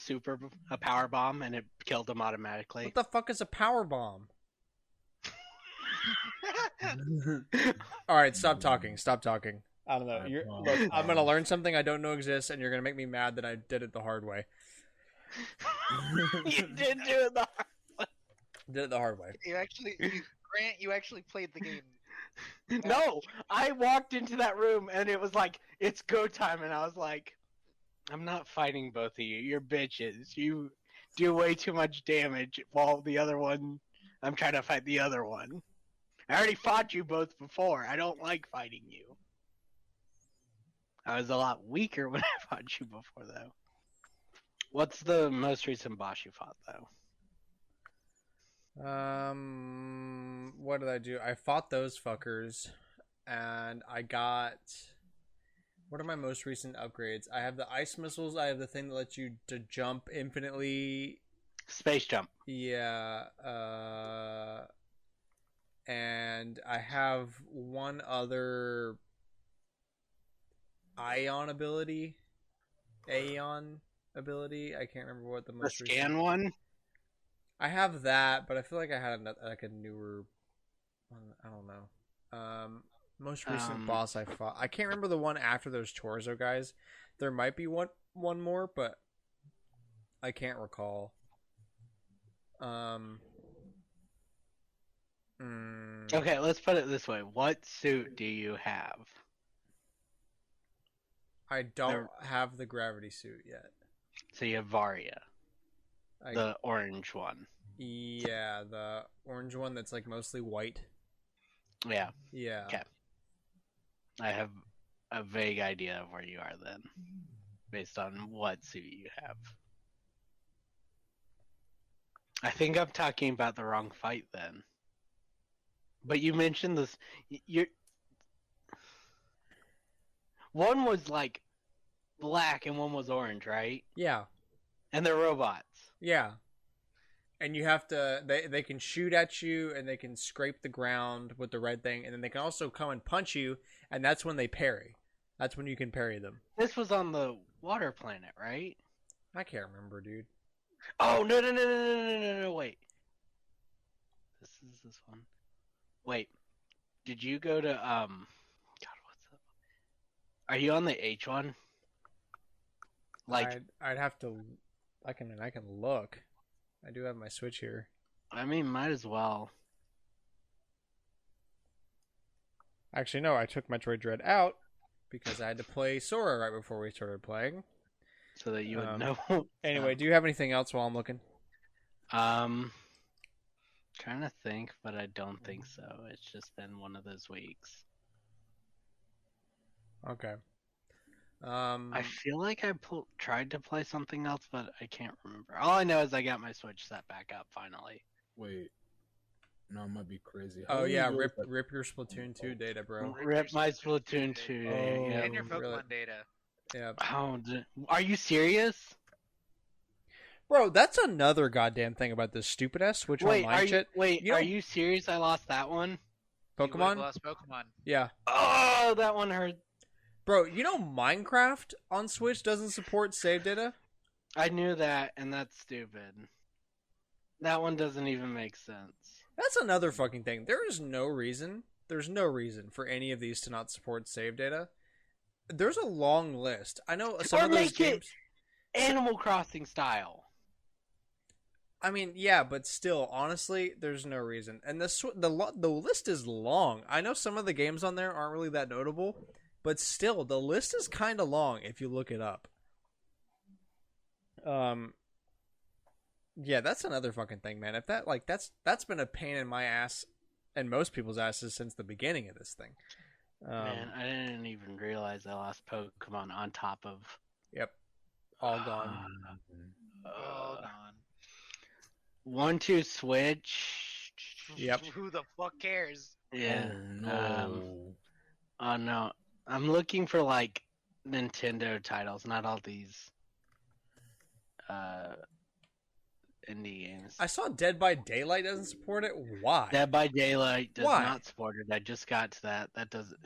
power bomb and it killed them automatically. What the fuck is a power bomb? All right, stop talking. Stop talking. I don't know. Look, I'm gonna learn something I don't know exists, and you're gonna make me mad that I did it the hard way. You did do it the hard way. Did it the hard way. Grant, you actually played the game. No, I walked into that room and it was like, it's go time, and I was like, I'm not fighting both of you. You're bitches. You do way too much damage while the other one, I'm trying to fight the other one. I already fought you both before. I don't like fighting you. I was a lot weaker when I fought you before, though. What's the most recent boss you fought, though? What did I do? I fought those fuckers, and I got. What are my most recent upgrades? I have the ice missiles. I have the thing that lets you to jump infinitely. Space jump. Yeah. And I have one other Aeon ability. I can't remember what the most The scan recent... one? I have that, but I feel like I had a newer one. I don't know. Most recent boss I fought. I can't remember the one after those Chorzo guys. There might be one more, but I can't recall. Okay, let's put it this way. What suit do you have? I don't have the gravity suit yet. So you have Varia. The orange one. Yeah, the orange one that's like mostly white. Yeah. Yeah. Okay. I have a vague idea of where you are then, based on what suit you have. I think I'm talking about the wrong fight then. But you mentioned this. One was like black and one was orange, right? Yeah. And they're robots. Yeah. And you have to, they can shoot at you and they can scrape the ground with the red thing, and then they can also come and punch you, and that's when they parry. That's when you can parry them. This was on the water planet, right? I can't remember, dude. Oh, no, wait. This is this one. Wait. Did you go to, God, what's up? Are you on the H one? Like, I'd have to. I can look. I do have my Switch here. I mean, might as well. Actually, no. I took Metroid Dread out because I had to play Sora right before we started playing. So that you would know. Anyway, do you have anything else while I'm looking? Trying to think, but I don't think so. It's just been one of those weeks. Okay. I feel like I tried to play something else, but I can't remember. All I know is I got my Switch set back up finally. Wait. No, it might be crazy. Oh yeah, rip your Splatoon 2 data, bro. Rip my Splatoon 2. Oh, Yeah. And your Pokemon really? data. Yeah. Oh, are you serious? Bro, that's another goddamn thing about this stupid ass Switch Online shit. Are you serious? I lost that one. You would've Pokemon? lost Pokemon. Yeah. Oh, that one hurt. Bro, you know Minecraft on Switch doesn't support save data? I knew that, and that's stupid. That one doesn't even make sense. That's another fucking thing. There's no reason for any of these to not support save data. There's a long list. I know some of those games. Animal Crossing style. I mean, yeah, but still, honestly, there's no reason. And the list is long. I know some of the games on there aren't really that notable, but still, the list is kind of long if you look it up. Yeah, that's another fucking thing, man. If that's been a pain in my ass and most people's asses since the beginning of this thing. Man, I didn't even realize I lost Pokemon on top of. Yep, all gone. All gone. 1-2 Switch. Yep. Who the fuck cares? Yeah. Oh no. No. I'm looking for like Nintendo titles, not all these indie games. I saw Dead by Daylight doesn't support it. Why? Dead by Daylight does Why? not support it. I just got to that. That doesn't.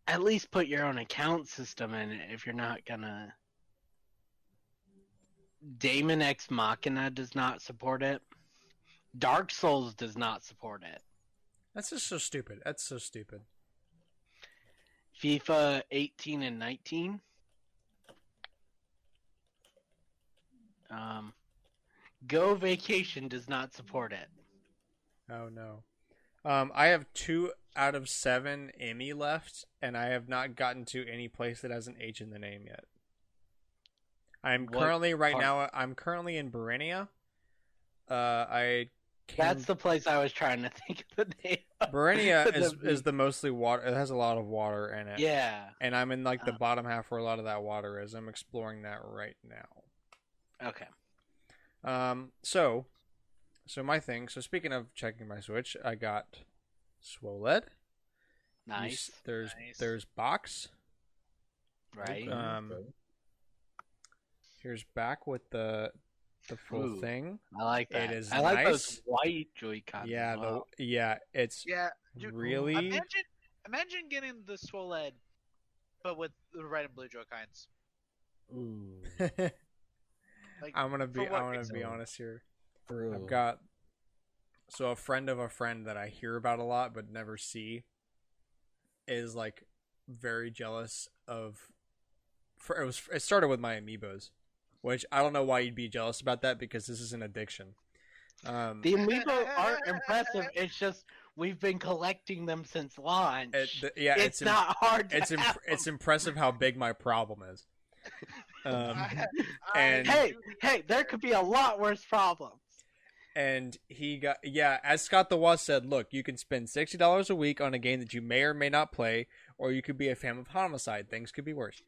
At least put your own account system in it if you're not gonna. Daemon X Machina does not support it. Dark Souls does not support it. That's just so stupid. That's so stupid. FIFA 18 and 19. Go Vacation does not support it. Oh no. I have 2 out of 7 Emmy left, and I have not gotten to any place that has an H in the name yet. I'm currently in Berenia. That's the place I was trying to think of the name of. Berenia is the mostly water. It has a lot of water in it. Yeah. And I'm in like the bottom half where a lot of that water is. I'm exploring that right now. Okay. So my thing. So speaking of checking my Switch, I got Swoled. Nice. There's Box. Right. Here's back with the full thing. I like that. It is I like nice. those white Joy-Cons. Yeah, as well. It's Dude, really. Imagine getting the Swoled, but with the red and blue Joy-Cons. Ooh. Like, I'm gonna be reason? honest here. Bro. I've got a friend of a friend that I hear about a lot but never see is like very jealous of. It started with my amiibos, which I don't know why you'd be jealous about that because this is an addiction. The amiibo aren't impressive. It's just we've been collecting them since launch. It's not hard. It's impressive how big my problem is. And hey, there could be a lot worse problems. And he got as Scott the Waz said, look, you can spend $60 a week on a game that you may or may not play, or you could be a fan of Homicide. Things could be worse.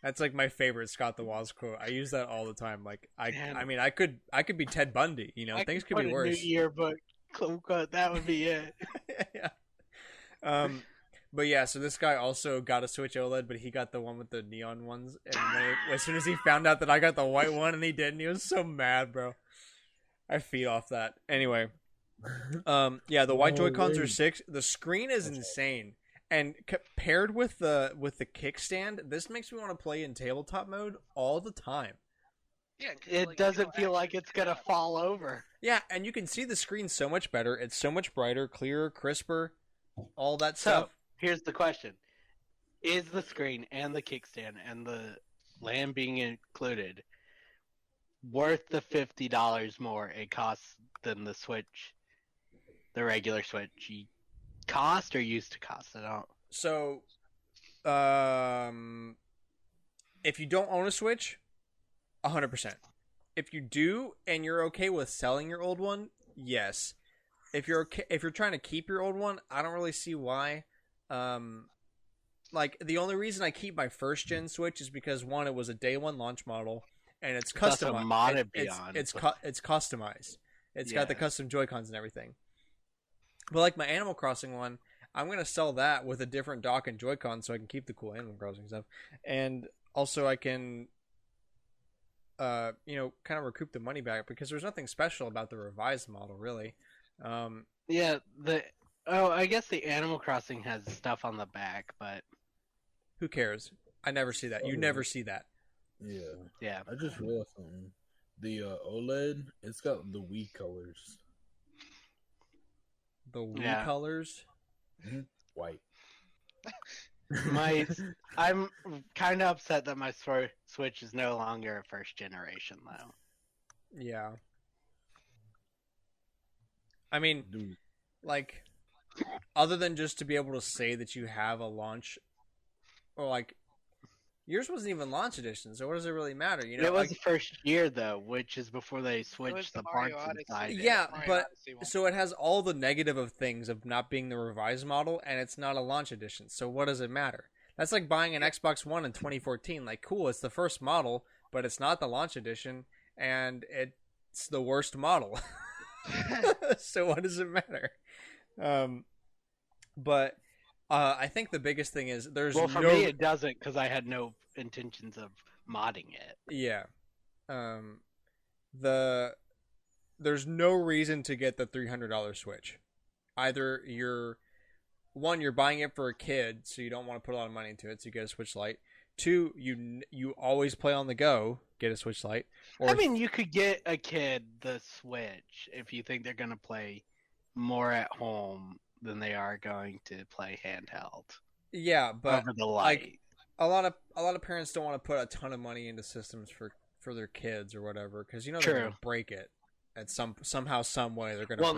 That's like my favorite Scott the Waz quote. I use that all the time. Like I mean, I could be Ted Bundy. You know, things could be worse. New yearbook quote. That would be it. Yeah. But yeah, so this guy also got a Switch OLED, but he got the one with the neon ones. And then as soon as he found out that I got the white one and he didn't, he was so mad, bro. I feed off that. Anyway, yeah, the white Joy-Cons are 6. The screen is insane, and paired with the kickstand, this makes me want to play in tabletop mode all the time. Yeah, it doesn't feel like it's gonna fall over. Yeah, and you can see the screen so much better. It's so much brighter, clearer, crisper, all that stuff. Here's the question. Is the screen and the kickstand and the LAN being included worth the $50 more it costs than the Switch, the regular Switch cost or used to cost? I don't. So, if you don't own a Switch, 100%. If you do and you're okay with selling your old one, yes. If you're trying to keep your old one, I don't really see why. Like the only reason I keep my first gen Switch is because one, it was a day one launch model, and it's customized. It's customized. It's got the custom Joy-Cons and everything. But like my Animal Crossing one, I'm gonna sell that with a different dock and Joy-Con so I can keep the cool Animal Crossing stuff, and also I can, kind of recoup the money back because there's nothing special about the revised model, really. Yeah, I guess the Animal Crossing has stuff on the back, but who cares? I never see that. You never see that. Yeah. I just realized something. The OLED, it's got the Wii colors. The Wii colors? White. I'm kind of upset that my Switch is no longer a first generation, though. Yeah. I mean, Dude. like, other than just to be able to say that you have a launch, or like, yours wasn't even launch edition, so what does it really matter? You know, it was the first year though, which is before they was switched the Mario parts Odyssey. inside. Yeah, Mario but Odyssey one. so it has all the negative of things of not being the revised model, and it's not a launch edition. So what does it matter? That's like buying an Xbox One in 2014. Like, cool, it's the first model, but it's not the launch edition, and it's the worst model. So what does it matter? But I think the biggest thing is there's for me it doesn't because I had no intentions of modding it. Yeah. There's no reason to get the $300 Switch. Either you're buying it for a kid, so you don't want to put a lot of money into it, so you get a Switch Lite. 2, you always play on the go, get a Switch Lite. Or I mean, you could get a kid the Switch if you think they're going to play more at home than they are going to play handheld. Yeah, but over the light. Like, a lot of parents don't want to put a ton of money into systems for their kids or whatever because they're going to break it at somehow some way. They're going to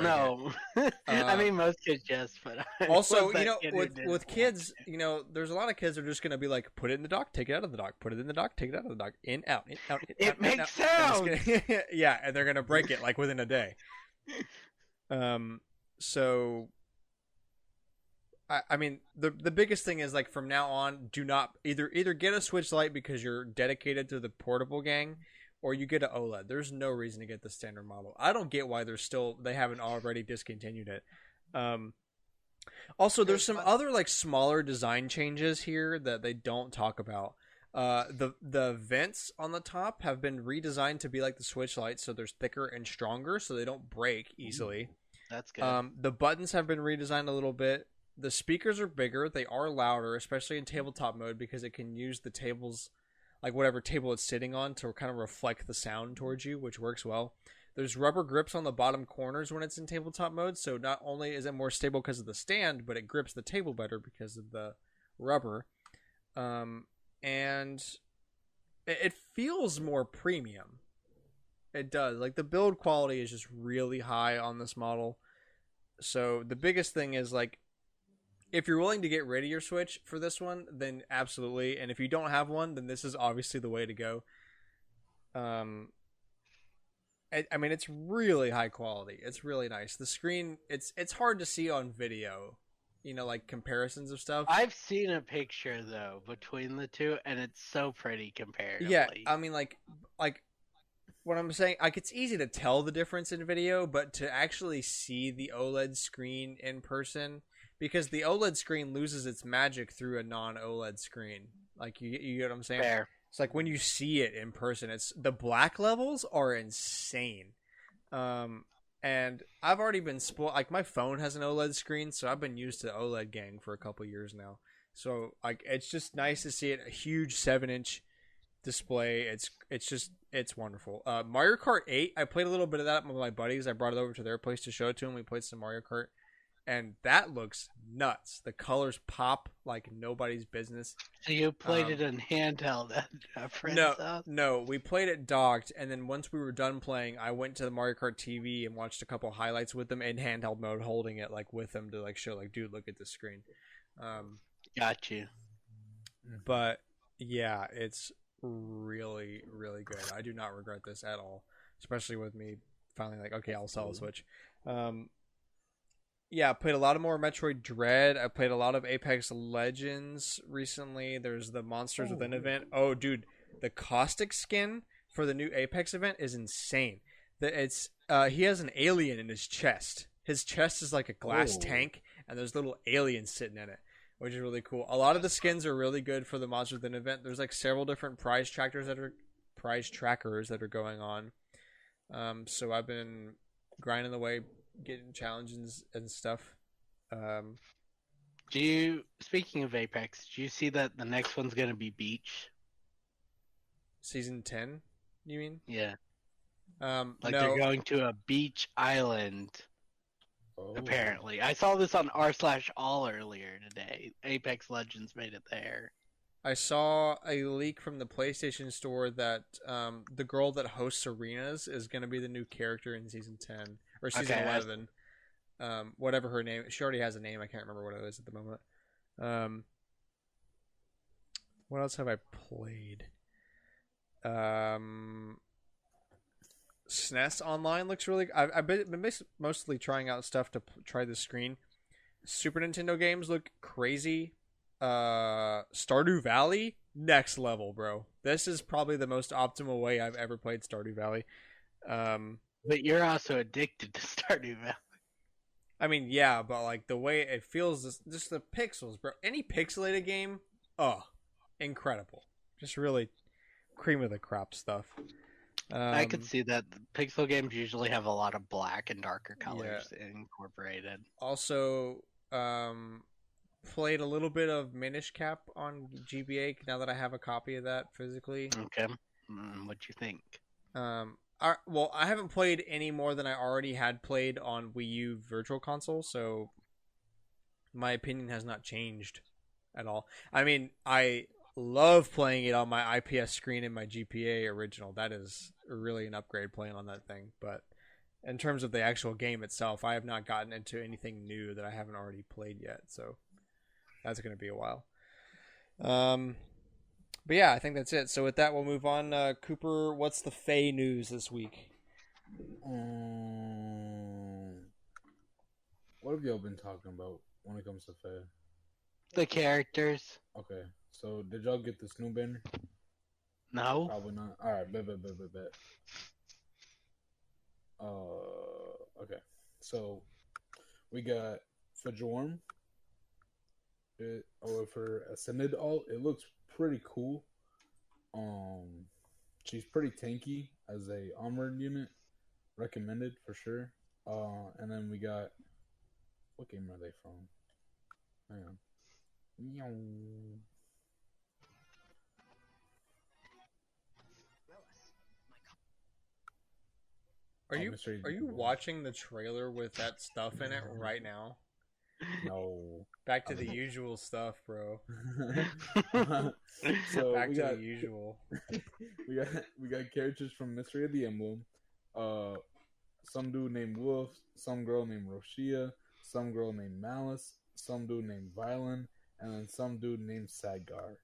break it. I mean most kids just. But also, with kids, there's a lot of kids that are just going to be like, put it in the dock, take it out of the dock, put it in the dock, take it out of the dock, in out, in out. It makes sound. Yeah, and they're going to break it like within a day. So. I mean, the biggest thing is like from now on, do not either get a Switch Lite because you're dedicated to the portable gang, or you get an OLED. There's no reason to get the standard model. I don't get why they haven't already discontinued it. Also, there's some other like smaller design changes here that they don't talk about. The vents on the top have been redesigned to be like the Switch Lite, so they're thicker and stronger, so they don't break easily. That's good. The buttons have been redesigned a little bit. The speakers are bigger. They are louder, especially in tabletop mode, because it can use the tables, like whatever table it's sitting on, to kind of reflect the sound towards you, which works well. There's rubber grips on the bottom corners when it's in tabletop mode, so not only is it more stable because of the stand, but it grips the table better because of the rubber. And it feels more premium. It does. Like, the build quality is just really high on this model. So the biggest thing is, like, if you're willing to get rid of your Switch for this one, then absolutely. And if you don't have one, then this is obviously the way to go. I mean, it's really high quality. It's really nice. The screen, it's hard to see on video, like comparisons of stuff. I've seen a picture though between the two, and it's so pretty comparatively. Yeah, I mean, like what I'm saying, like, it's easy to tell the difference in video, but to actually see the OLED screen in person. Because the OLED screen loses its magic through a non-OLED screen. Like, you get what I'm saying? Fair. It's like when you see it in person, the black levels are insane. And I've already been spoiled. Like, my phone has an OLED screen, so I've been used to OLED gang for a couple years now. So, like, it's just nice to see it. A huge 7-inch display. It's wonderful. Mario Kart 8, I played a little bit of that with my buddies. I brought it over to their place to show it to them. We played some Mario Kart. and that looks nuts. The colors pop like nobody's business. So you played it in handheld at a friend's house? No, we played it docked, and then once we were done playing, I went to the Mario Kart TV and watched a couple highlights with them in handheld mode, holding it like with them to like show like, dude, look at the screen. Got you. But yeah, it's really, really good. I do not regret this at all, especially with me finally like, okay, I'll sell a Switch. Yeah, I played a lot of more Metroid Dread. I played a lot of Apex Legends recently. There's the Monsters Within event. Oh, dude, the Caustic skin for the new Apex event is insane. He has an alien in his chest. His chest is like a glass tank, and there's little aliens sitting in it, which is really cool. A lot of the skins are really good for the Monsters Within event. There's like several different prize trackers that are going on. So I've been grinding away, getting challenges and stuff. Speaking of Apex, do you see that the next one's gonna be Beach? Season 10, you mean? Yeah. No. They're going to a beach island. Apparently, I saw this on r/all earlier today. Apex Legends made it there. I saw a leak from the PlayStation Store that the girl that hosts arenas is going to be the new character in season 10 or season 11. Whatever her name. She already has a name. I can't remember what it is at the moment. What else have I played? SNES Online looks really. I've been mostly trying out stuff to try the screen. Super Nintendo games look crazy. Stardew Valley, next level, bro. This is probably the most optimal way I've ever played Stardew Valley. But you're also addicted to Stardew Valley. I mean, yeah, but like the way it feels, just the pixels, bro. Any pixelated game, incredible. Just really cream of the crop stuff. I could see that. Pixel games usually have a lot of black and darker colors incorporated. Also, played a little bit of Minish Cap on GBA now that I have a copy of that physically. Okay. What'd you think? Well, I haven't played any more than I already had played on Wii U Virtual Console, so my opinion has not changed at all. I mean, I love playing it on my IPS screen in my GPA original. That is really an upgrade playing on that thing. But in terms of the actual game itself, I have not gotten into anything new that I haven't already played yet, so that's going to be a while. But yeah, I think that's it. So with that, we'll move on. Cooper, what's the Faye news this week? What have y'all been talking about when it comes to Faye? The characters. Okay, so did y'all get this new banner? No. Probably not. Alright, bet. Okay. So we got Fajorm. For Ascended alt, it looks pretty cool. She's pretty tanky as a armored unit. Recommended for sure. And then we got, what game are they from? Hang on. Are you watching the trailer with that stuff in it right now? No. Back to the usual stuff, bro. So Back to the usual. we got characters from Mystery of the Emblem. Some dude named Wolf, some girl named Roshia, some girl named Malice, some dude named Violin, and then some dude named Sadgar.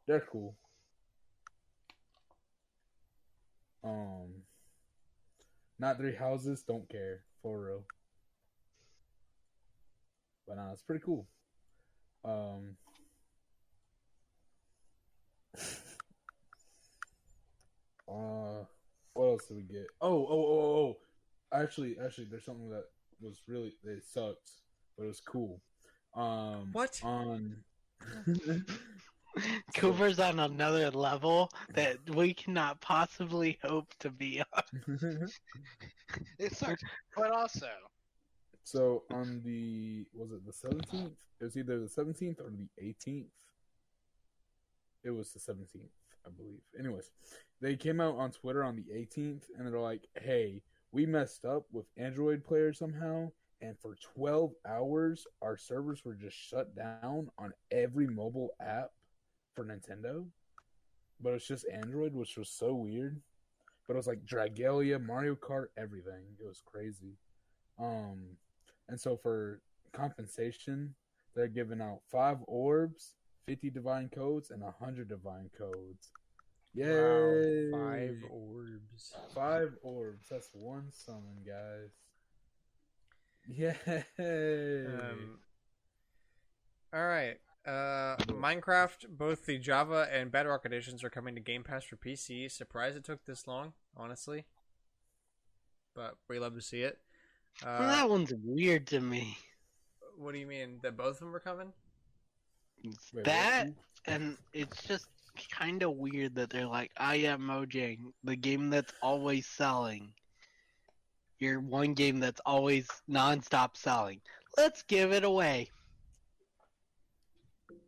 They're cool. Not three houses, don't care. For real. But it's pretty cool. What else did we get? Oh. Actually, there's something that was really, it sucked, but it was cool. What? Cooper's on another level that we cannot possibly hope to be on. It sucks, but also. So on was it the 17th? It was either the 17th or the 18th. It was the 17th, I believe. Anyways, they came out on Twitter on the 18th, and they're like, hey, we messed up with Android Player somehow, and for 12 hours, our servers were just shut down on every mobile app for Nintendo. But it's just Android, which was so weird. But it was like Dragalia, Mario Kart, everything. It was crazy. And so for compensation, they're giving out 5 orbs, 50 divine codes, and 100 divine codes. Yay! Wow, 5 orbs. 5 orbs. That's one summon, guys. Yay! All right. Minecraft, both the Java and Bedrock editions are coming to Game Pass for PC. Surprised it took this long, honestly. But we love to see it. Well, that one's weird to me. What do you mean? That both of them are coming? Wait, That, what? and it's just kind of weird that they're like, "Ah, yeah, Mojang, the game that's always selling. Your one game that's always nonstop selling. Let's give it away."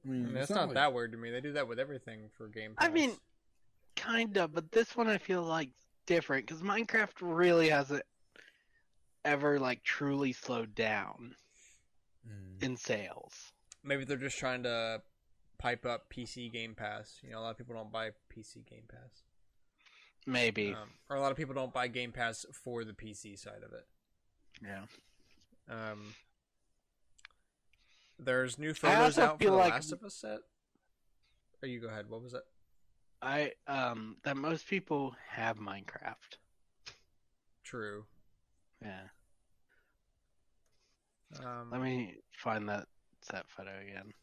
I mean, That's it's not like- that weird to me. They do that with everything for Game Pass. I mean, kinda, but this one I feel like different because Minecraft really hasn't ever like truly slowed down in sales. maybe they're just trying to pipe up PC Game Pass. You know, a lot of people don't buy PC Game Pass. Maybe, Or a lot of people don't buy Game Pass for the PC side of it. yeah. There's new I photos also out for feel the like- Last of Us set. Or you go ahead. What was it? That most people have Minecraft. True. Yeah. Um, Let me find that photo again.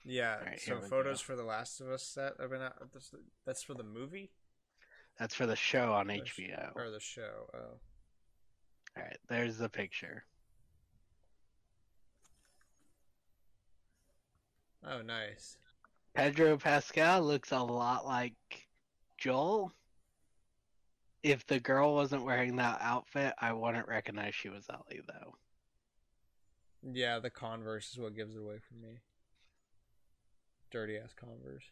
Yeah. Alright, so here we photos go. for the Last of Us set have been out. That's for the movie That's for the show on The HBO. or the show. Oh. All right, there's the picture. Oh, nice. Pedro Pascal looks a lot like Joel. If the girl wasn't wearing that outfit, I wouldn't recognize she was Ellie, though. Yeah, the Converse is what gives it away for me. Dirty ass Converse.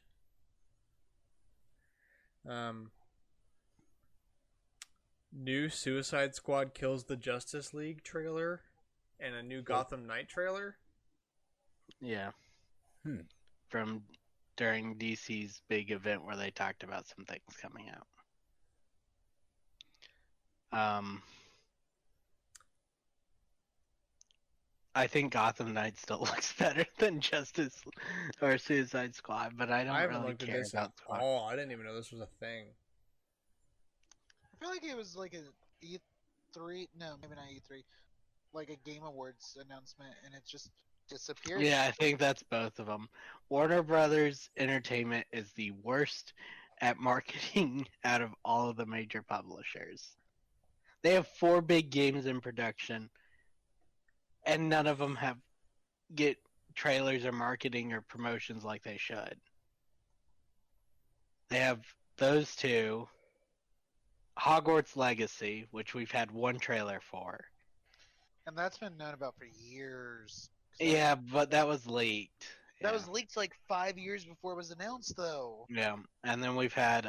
New Suicide Squad Kills the Justice League trailer and a new Gotham Knight trailer. Yeah. Hmm. From during DC's big event where they talked about some things coming out. I think Gotham Knight still looks better than Justice or Suicide Squad, but I don't I haven't really looked at care this about at Squad. all. I didn't even know this was a thing. I feel like it was like a E3. No, maybe not E3. Like a Game Awards announcement, and it just disappeared. Yeah, I think that's both of them. Warner Brothers Entertainment is the worst at marketing out of all of the major publishers. They have 4 big games in production, and none of them get trailers or marketing or promotions like they should. They have those 2, Hogwarts Legacy, which we've had 1 trailer for. And that's been known about for years. Yeah, but that was leaked. That Yeah. was leaked like 5 years before it was announced, though. Yeah, and then we've had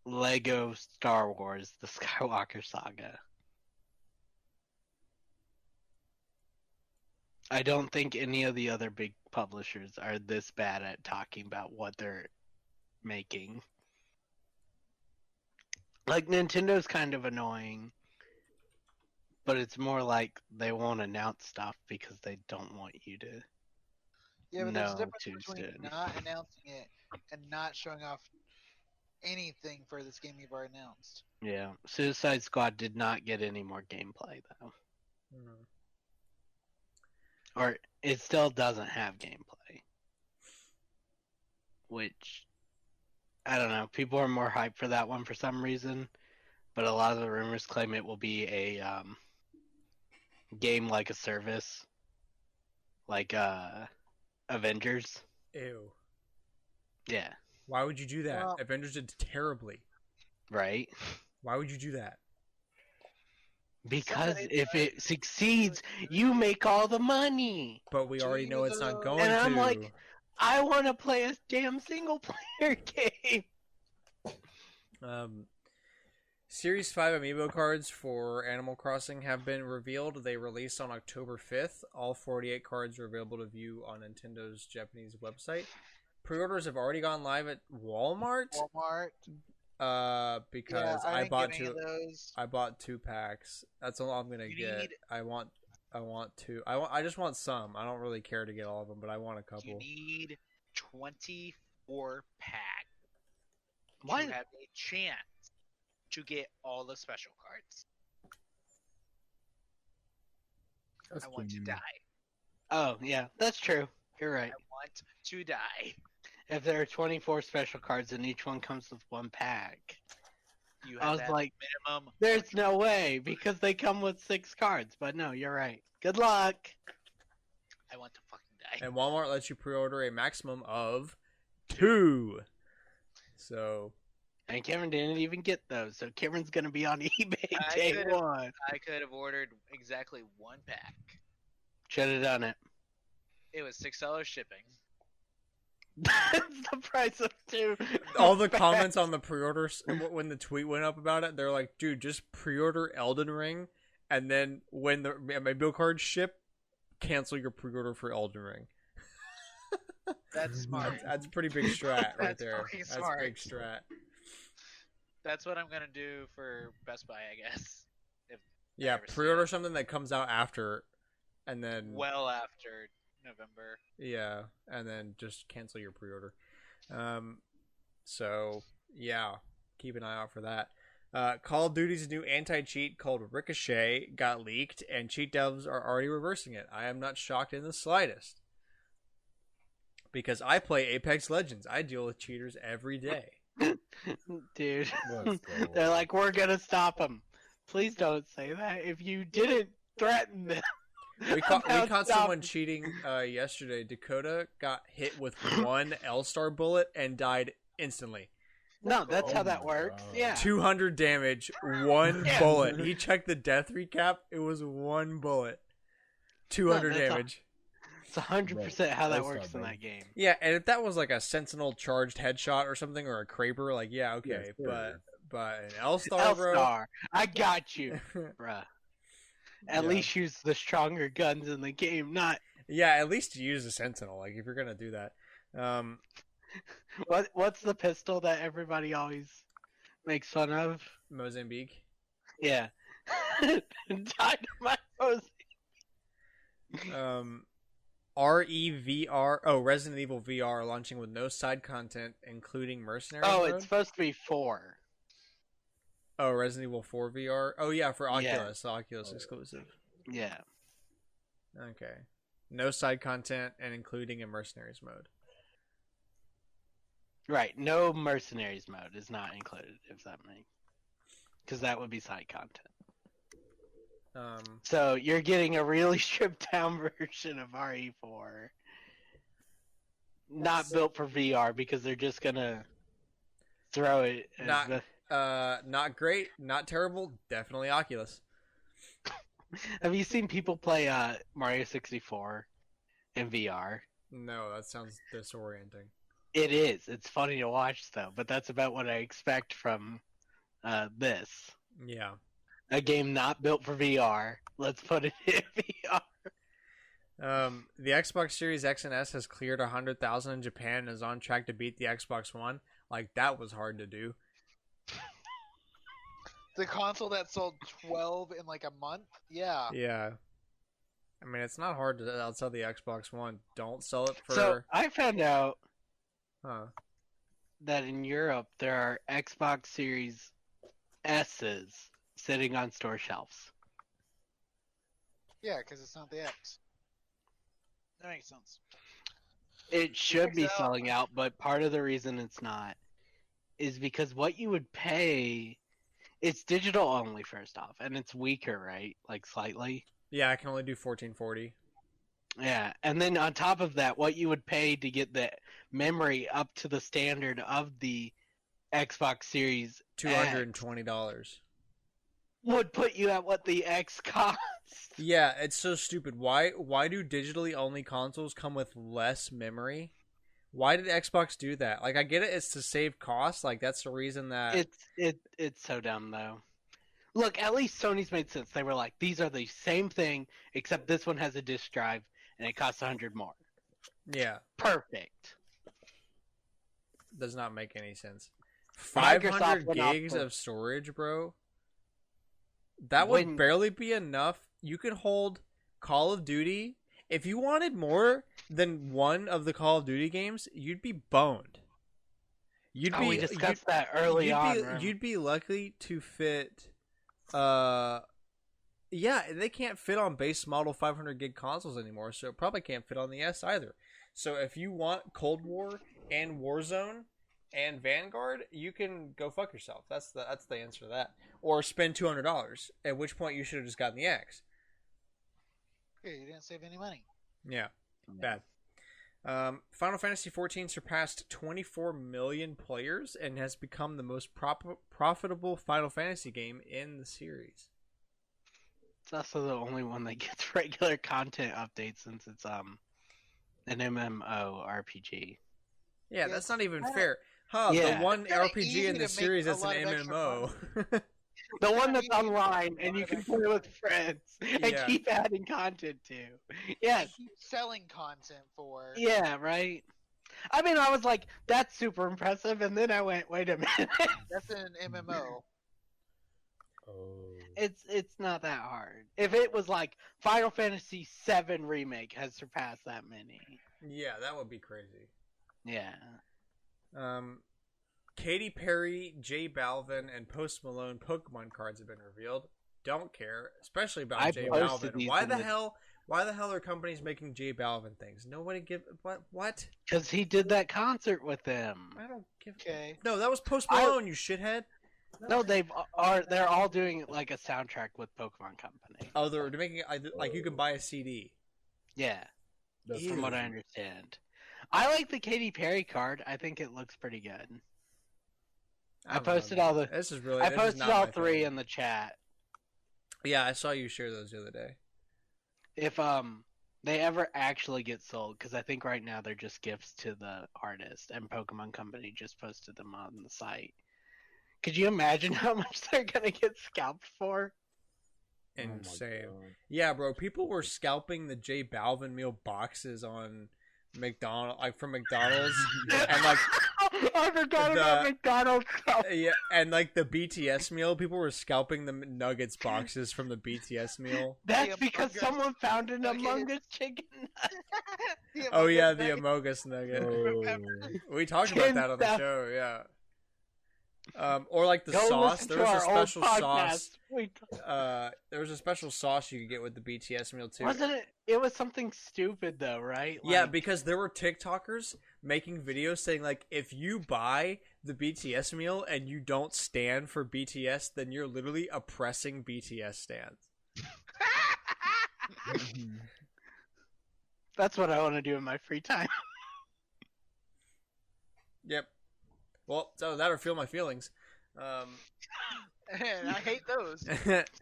Lego Star Wars, the Skywalker Saga. I don't think any of the other big publishers are this bad at talking about what they're making. Like, Nintendo's kind of annoying, but it's more like they won't announce stuff because they don't want you to. Yeah, but there's a No, difference too between soon. not announcing it and not showing off anything for this game you've already announced. Yeah, Suicide Squad did not get any more gameplay, though. Or it still doesn't have gameplay. Which, I don't know, people are more hyped for that one for some reason, but a lot of the rumors claim it will be a game like a service, like Avengers. Ew. Yeah, Why would you do that? Well- Avengers did terribly. right? Why would you do that? Because Somebody if tried it to- succeeds, you make all the money. But we already know it's not Jesus. going And to. I'm like, I want to play a damn single player game. Series 5 amiibo cards for Animal Crossing have been revealed. They released on October 5th. All 48 cards are available to view on Nintendo's Japanese website. Pre-orders have already gone live at Walmart. Because I I didn't bought get any of those. I bought 2 packs. That's all I'm gonna get. I want two. I just want some. I don't really care to get all of them, but I want a couple. You need 24 pack Why? to have a chance to get all the special cards. That's I want to cute. die. Oh, yeah, that's true. You're right. I want to die. If there are 24 special cards and each one comes with 1 pack, You I have was that like, minimum. there's no way because they come with 6 cards. But no, you're right. Good luck. I want to fucking die. And Walmart lets you pre-order a maximum of 2. So And Cameron didn't even get those, so Cameron's gonna be on eBay I day could've- 1. I could have ordered exactly 1 pack. Should have done it. It was $6 shipping. That's the price of 2. all the comments on the pre-orders when the tweet went up about it, they're like, "Dude, just pre-order Elden Ring, and then when the amiibo cards ship, cancel your pre-order for Elden Ring." That's smart. That's a pretty big strat right That's there. fucking That's smart. a big strat. That's what I'm gonna do for Best Buy, I guess. Yeah, ever see pre-order it. something that comes out after, and then Well after November. yeah, and then just cancel your pre-order. So yeah, keep an eye out for that. Call of Duty's new anti-cheat called Ricochet got leaked, and cheat devs are already reversing it. I am not shocked in the slightest, because I play Apex Legends. I deal with cheaters every day. Dude, Let's go. they're like, we're gonna stop them. Please don't say that. If you didn't threaten them. We caught about someone stopping- cheating yesterday. Dakota got hit with 1 L-Star bullet and died instantly. No, that's Oh how that my works. God. Yeah. 200 damage, 1 Yeah. bullet. He checked the death recap. It was 1 bullet. 200 No, that's damage. It's 100% how that That's works not in bad. that game. Yeah, and if that was like a Sentinel charged headshot or something, or a Kraber, like, yeah, okay. Yes, sir. But an L-Star, bro. L-Star. I got you, bruh. At Yeah. least use the stronger guns in the game, not... Yeah, at least use a Sentinel, like, if you're gonna do that. What's the pistol that everybody always makes fun of? Mozambique. Yeah. Dynamite Jose. REVR. Oh, Resident Evil VR launching with no side content, including mercenary Oh, mode. it's supposed to be 4. Oh, Resident Evil 4 VR. Oh yeah, for Yeah. Oculus, Oculus exclusive. Yeah. Okay. No side content and including a mercenaries mode. Right, no mercenaries mode is not included, if that makes... Because that would be side content. So you're getting a really stripped down version of RE4. Not built for VR because they're just gonna throw it. as Not- the- Not great, not terrible, definitely Oculus. Have you seen people play Mario 64 in VR? No, that sounds disorienting. It is. It's funny to watch though, but that's about what I expect from this. Yeah. A game not built for VR. Let's put it in VR. The Xbox Series X and S has cleared 100,000 in Japan and is on track to beat the Xbox One. Like, that was hard to do. The console that sold 12 in like a month? Yeah. Yeah. I mean, it's not hard to outsell the Xbox One. Don't sell it for... So I found out Huh. that in Europe there are Xbox Series S's sitting on store shelves. Yeah, because it's not the X. That makes sense. It should be Checks out. selling out, but part of the reason it's not is because what you would pay, it's digital only first off, and it's weaker, right? Like slightly. Yeah, I can only do 1440. Yeah, and then on top of that, what you would pay to get the memory up to the standard of the Xbox Series $220. would put you at what the X costs. Yeah, it's so stupid. Why do digitally only consoles come with less memory Why did Xbox do that? Like, I get it, it's to save costs. Like, that's the reason that It's so dumb though. Look, at least Sony's made sense. They were like, these are the same thing, except this one has a disc drive and it costs 100 more. Yeah, Perfect. does not make any sense. Microsoft 500 went off gigs for- of storage, bro. That would barely be enough. You could hold Call of Duty. If you wanted more than one of the Call of Duty games, you'd be boned. We discussed that early on. You'd be lucky to fit. Yeah, they can't fit on base model 500 gig consoles anymore, so it probably can't fit on the S either. So if you want Cold War and Warzone and Vanguard, you can go fuck yourself. That's the answer to that. Or spend $200, at which point you should have just gotten the X. Okay, you didn't save any money. Yeah, bad. Final Fantasy XIV surpassed 24 million players and has become the most profitable Final Fantasy game in the series. It's also the only one that gets regular content updates since it's an MMO RPG. Yeah, that's not even fair. Yeah. The one It's kinda RPG easy in to the make series a that's an lot of extra MMO. The one that's you can online do a and lot you of can extra play with friends and Yeah. keep adding content to. Yes. Keep selling content for. Yeah, right. I mean, I was like, that's super impressive, and then I went, wait a minute. That's an MMO. Oh. It's not that hard. If it was like Final Fantasy VII Remake has surpassed that many. Yeah, that would be crazy. Yeah. Katy Perry, J Balvin, and Post Malone Pokemon cards have been revealed. Don't care, especially about I J posted Balvin. these Why in the the- hell? Why the hell are companies making J Balvin things? Nobody give what? Because he did that concert with them. I don't give. Okay. No, that was Post Malone. You shithead. No, they're all doing like a soundtrack with Pokemon Company. Oh, they're making like you can buy a CD. Yeah, That's Ew. from what I understand. I like the Katy Perry card. I think it looks pretty good. I don't know, posted man. all the. This is really. I this is posted not all my three thing. in the chat. Yeah, I saw you share those the other day. If they ever actually get sold, because I think right now they're just gifts to the artist, and Pokemon Company just posted them on the site. Could you imagine how much they're gonna get scalped for? Oh my Insane. God. Yeah, bro. People were scalping the J Balvin meal boxes on McDonald, like from McDonald's, and like I forgot about McDonald's. yeah, and like the BTS meal. People were scalping the Nuggets boxes from the BTS meal. That's The because Among Us someone found an Nuggets. Among Us chicken. Oh yeah, the Among Us nugget. Oh. We talked about that on the 10,000. show. Yeah. Or like the Go sauce. listen There to was a our old special sauce. podcast. There was a special sauce you could get with the BTS meal too. Wasn't it? It was something stupid though, right? Yeah, Like, because there were TikTokers making videos saying like, if you buy the BTS meal and you don't stand for BTS, then you're literally oppressing BTS stans. that's what I want to do in my free time. Yep. Well, so that or feel my feelings. And I hate those.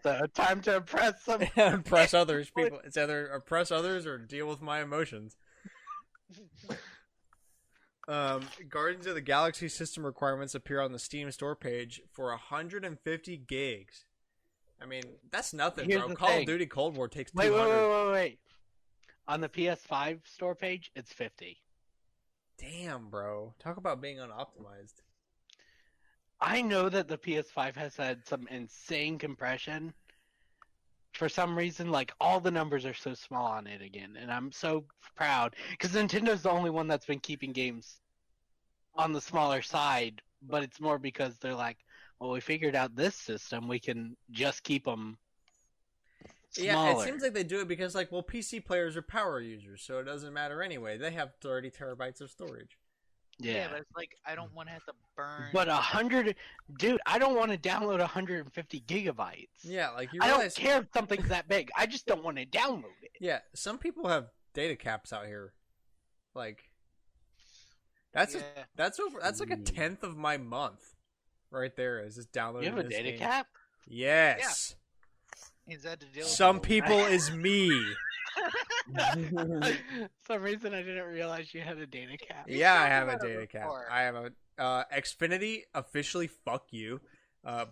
So time to impress some. Oppress others, people. It's either oppress others or deal with my emotions. Guardians of the Galaxy system requirements appear on the Steam store page for 150 gigs. I mean, that's nothing, Here's bro. the Call of thing. Duty Cold War takes Wait, 200. wait. On the PS5 store page, it's 50. Damn, bro. Talk about being unoptimized. I know that the PS5 has had some insane compression. For some reason, like all the numbers are so small on it again, and I'm so proud because Nintendo's the only one that's been keeping games on the smaller side. But it's more because they're like, well, we figured out this system, we can just keep them smaller. Yeah, it seems like they do it because, like, well, PC players are power users, so it doesn't matter anyway. They have 30 terabytes of storage. yeah. But it's like I don't want to have to burn. But 100, dude, I don't want to download 150 gigabytes. Yeah, like you I realize. don't care if something's that big. I just don't want to download it. Yeah, some people have data caps out here. Like, that's yeah. that's like a tenth of my month, right there. Is just downloading. You have a this data game. cap? Yes. Means I had to deal with Some the- people is me. Some reason I didn't realize you had a data cap. We Yeah, I talked have a about it data cap. before. I have a Xfinity officially. Fuck you.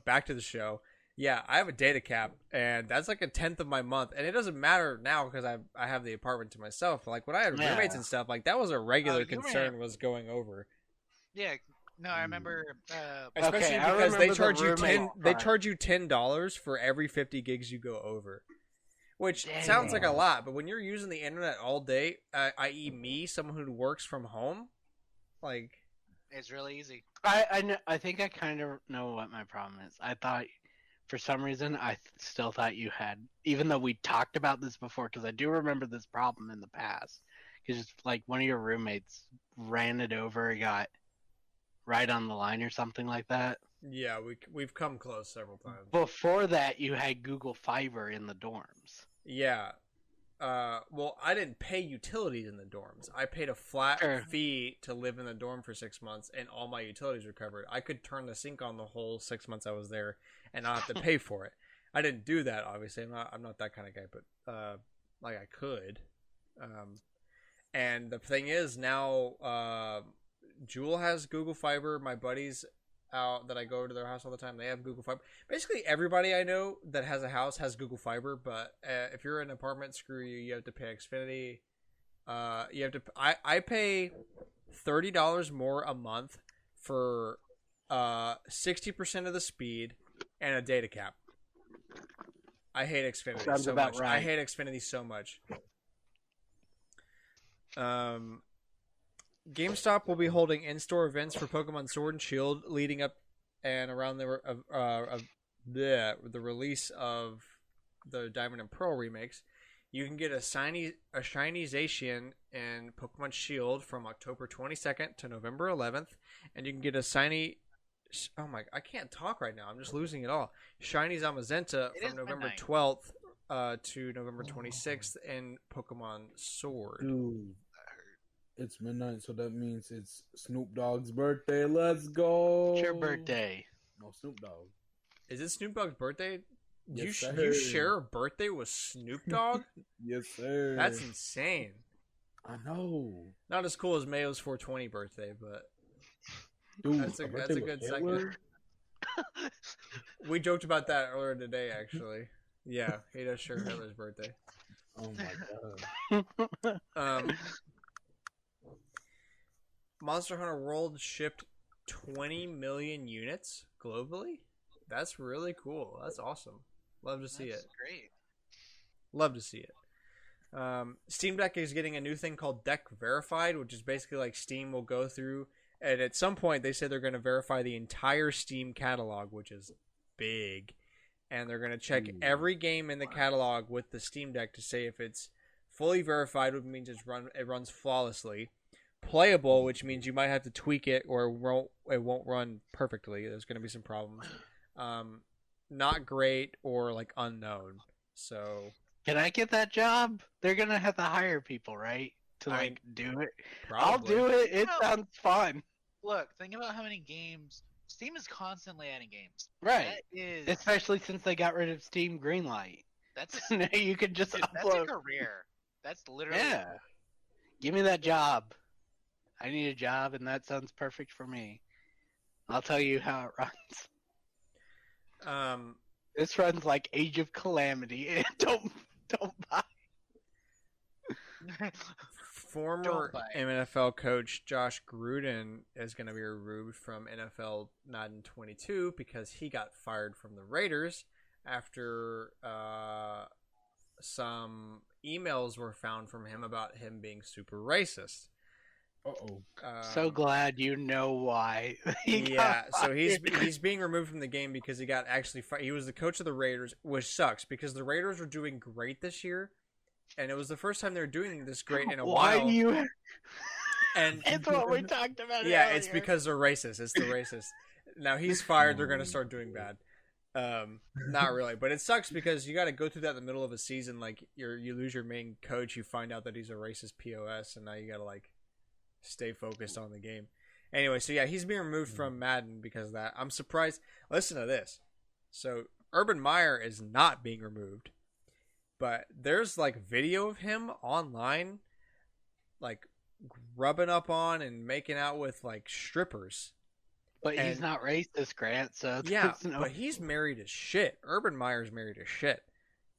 Back to the show. Yeah, I have a data cap, and that's like 1/10 of my month, and it doesn't matter now because I have the apartment to myself. Like when I had roommates Yeah. and stuff, like that was a regular you were concern was going over, Yeah, no, I remember. especially I because they remember the charge you roommate they part. charge you $10 for every 50 gigs you go over. Which sounds like a Dang. lot, but when you're using the internet all day, i.e., me, someone who works from home, like It's really easy. I think I kind of know what my problem is. I thought, for some reason, still thought you had, even though we talked about this before, because I do remember this problem in the past. Because like one of your roommates ran it over, got right on the line or something like that. yeah, we've come close several times. Before that, you had Google Fiber in the dorms. Yeah. Well, I didn't pay utilities in the dorms. I paid a flat Sure. fee to live in the dorm for 6 months, and all my utilities were covered. I could turn the sink on the whole 6 months I was there, and not have to pay for it. I didn't do that, obviously. I'm not that kind of guy, but like I could. And the thing is, now Jewel has Google Fiber. My buddies out that I go to their house all the time, they have Google Fiber. Basically, everybody I know that has a house has Google Fiber. But if you're in an apartment, screw you. You have to pay Xfinity. You have to. I pay $30 more a month for 60% of the speed and a data cap. I hate Xfinity Sounds so about much. right. I hate Xfinity so much. GameStop will be holding in-store events for Pokemon Sword and Shield leading up and around the release of the Diamond and Pearl remakes. You can get a shiny Zacian in Pokemon Shield from October 22nd to November 11th, and you can get a shiny. Oh my! I can't talk right now. I'm just losing it all. Shiny Zamazenta It from is November midnight. 12th to November 26th in Pokemon Sword. Dude, it's midnight, so that means it's Snoop Dogg's birthday. Let's go! It's your birthday. No, Snoop Dogg. Is it Snoop Dogg's birthday? Yes, you sir. share a birthday with Snoop Dogg? Yes, sir. That's insane. I know. Not as cool as Mayo's 420 birthday, but Dude, That's a birthday good with second. Hitler? we joked about that earlier today, actually. Yeah, he does share Hitler's birthday. Oh my god. Monster Hunter World shipped 20 million units globally. That's really cool. That's awesome. Love to see That's it. great. Love to see it. Steam Deck is getting a new thing called Deck Verified, which is basically like Steam will go through, and at some point they say they're going to verify the entire Steam catalog, which is big, and they're going to check every game in the catalog with the Steam Deck to say if it's fully verified, which means it runs flawlessly, playable, which means you might have to tweak it or it won't run perfectly. There's going to be some problems. Not great or like unknown. So Can I get that job? They're gonna have to hire people, right? To like do it. I'll probably. do it. It No. sounds fun. Look, think about how many games Steam is constantly adding games. Right. That is Especially since they got rid of Steam Greenlight. that's Now you can just that's a upload. career. That's literally Yeah. Give me that job. I need a job, and that sounds perfect for me. I'll tell you how it runs. This runs like Age of Calamity. don't buy. Former Don't buy it. NFL coach Josh Gruden is going to be removed from NFL Madden 22 because he got fired from the Raiders after some emails were found from him about him being super racist. Uh-oh. So glad you know why. He got Yeah, so fired. he's being removed from the game because he got actually he was the coach of the Raiders, which sucks because the Raiders were doing great this year, and it was the first time they were doing this great in a Why while. do you? And It's what we talked about. yeah, earlier. it's because they're racist. It's the racist. Now he's fired. They're gonna start doing bad. Not really, but it sucks because you got to go through that in the middle of a season. Like you lose your main coach, you find out that he's a racist POS, and now you got to like stay focused on the game. Anyway, so yeah, he's being removed from Madden because of that. I'm surprised. Listen to this. So Urban Meyer is not being removed, but there's like video of him online, like rubbing up on and making out with like strippers. But he's And- not racist, Grant. So Yeah, there's no... but he's married as shit. Urban Meyer's married as shit.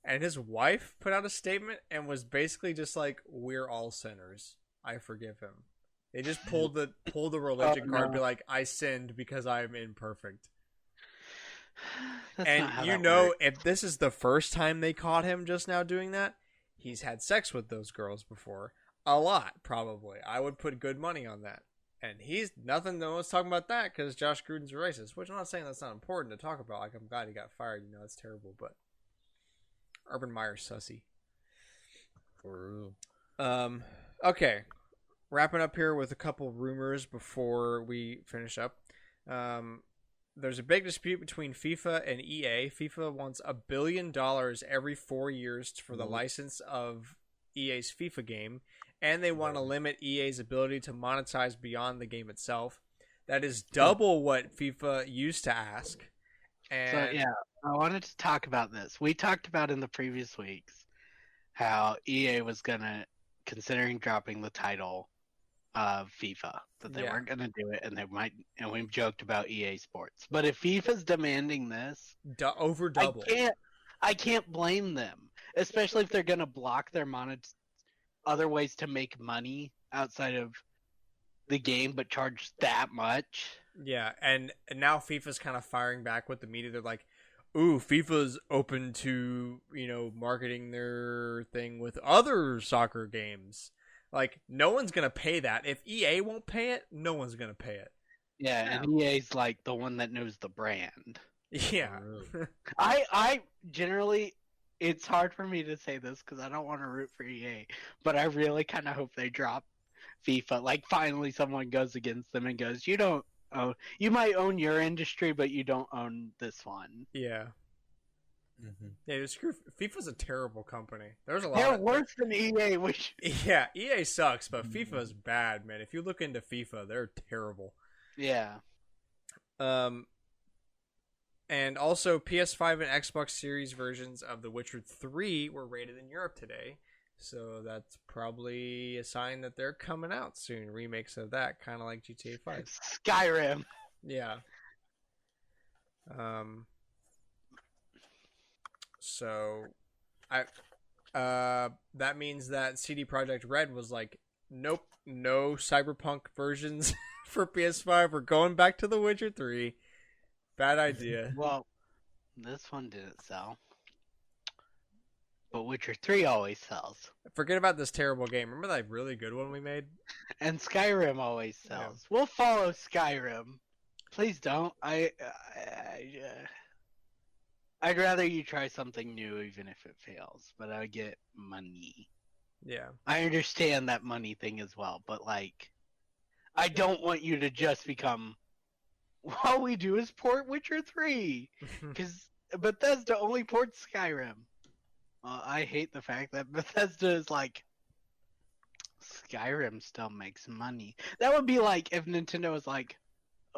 And his wife put out a statement and was basically just like, "We're all sinners. I forgive him." They just pulled the religion card, and be like, "I sinned because I am imperfect." That's And not how you that know, works. if this is the first time they caught him just now doing that, he's had sex with those girls before. A lot, probably. I would put good money on that. And he's nothing. No one's talking about that because Josh Gruden's a racist. Which I'm not saying that's not important to talk about. Like, I'm glad he got fired. You know, it's terrible. But Urban Meyer's sussy. For real. Okay. Wrapping up here with a couple rumors before we finish up. There's a big dispute between FIFA and EA. FIFA wants $1 billion every 4 years for the license of EA's FIFA game, and they want to limit EA's ability to monetize beyond the game itself. That is double what FIFA used to ask. And So yeah, I wanted to talk about this. We talked about in the previous weeks how EA was considering dropping the title of FIFA, that they Yeah. weren't gonna do it, and they might. And we joked about EA Sports, but if FIFA's demanding this, over double. I can't blame them, especially if they're gonna block their other ways to make money outside of the game, but charge that much. Yeah, and now FIFA's kind of firing back with the media. They're like, "Ooh, FIFA's open to, marketing their thing with other soccer games." Like, no one's going to pay that. If EA won't pay it, no one's going to pay it. Yeah, and EA's like the one that knows the brand. Yeah. Really? I generally, it's hard for me to say this because I don't want to root for EA, but I really kind of hope they drop FIFA. Like, finally someone goes against them and goes, "You don't own, you might own your industry, but you don't own this one." Yeah. Mm-hmm. Yeah, screw FIFA's a terrible company. There's a lot They're of worse than EA, which... Yeah, EA sucks, but FIFA's bad, man. If you look into FIFA, they're terrible. Yeah. And also PS5 and Xbox Series versions of The Witcher 3 were rated in Europe today. So that's probably a sign that they're coming out soon. Remakes of that, kind of like GTA 5. Skyrim. Yeah. So that means that CD Projekt Red was like, "Nope, no Cyberpunk versions for PS5. We're going back to The Witcher 3. Bad idea." Well, this one didn't sell. But Witcher 3 always sells. Forget about this terrible game. Remember that really good one we made? And Skyrim always sells. We'll follow Skyrim. Please don't. I'd rather you try something new even if it fails, but I get money. Yeah. I understand that money thing as well, but like, I don't want you to just become, all we do is port Witcher 3, because Bethesda only ports Skyrim. I hate the fact that Bethesda is like, Skyrim still makes money. That would be like if Nintendo was like,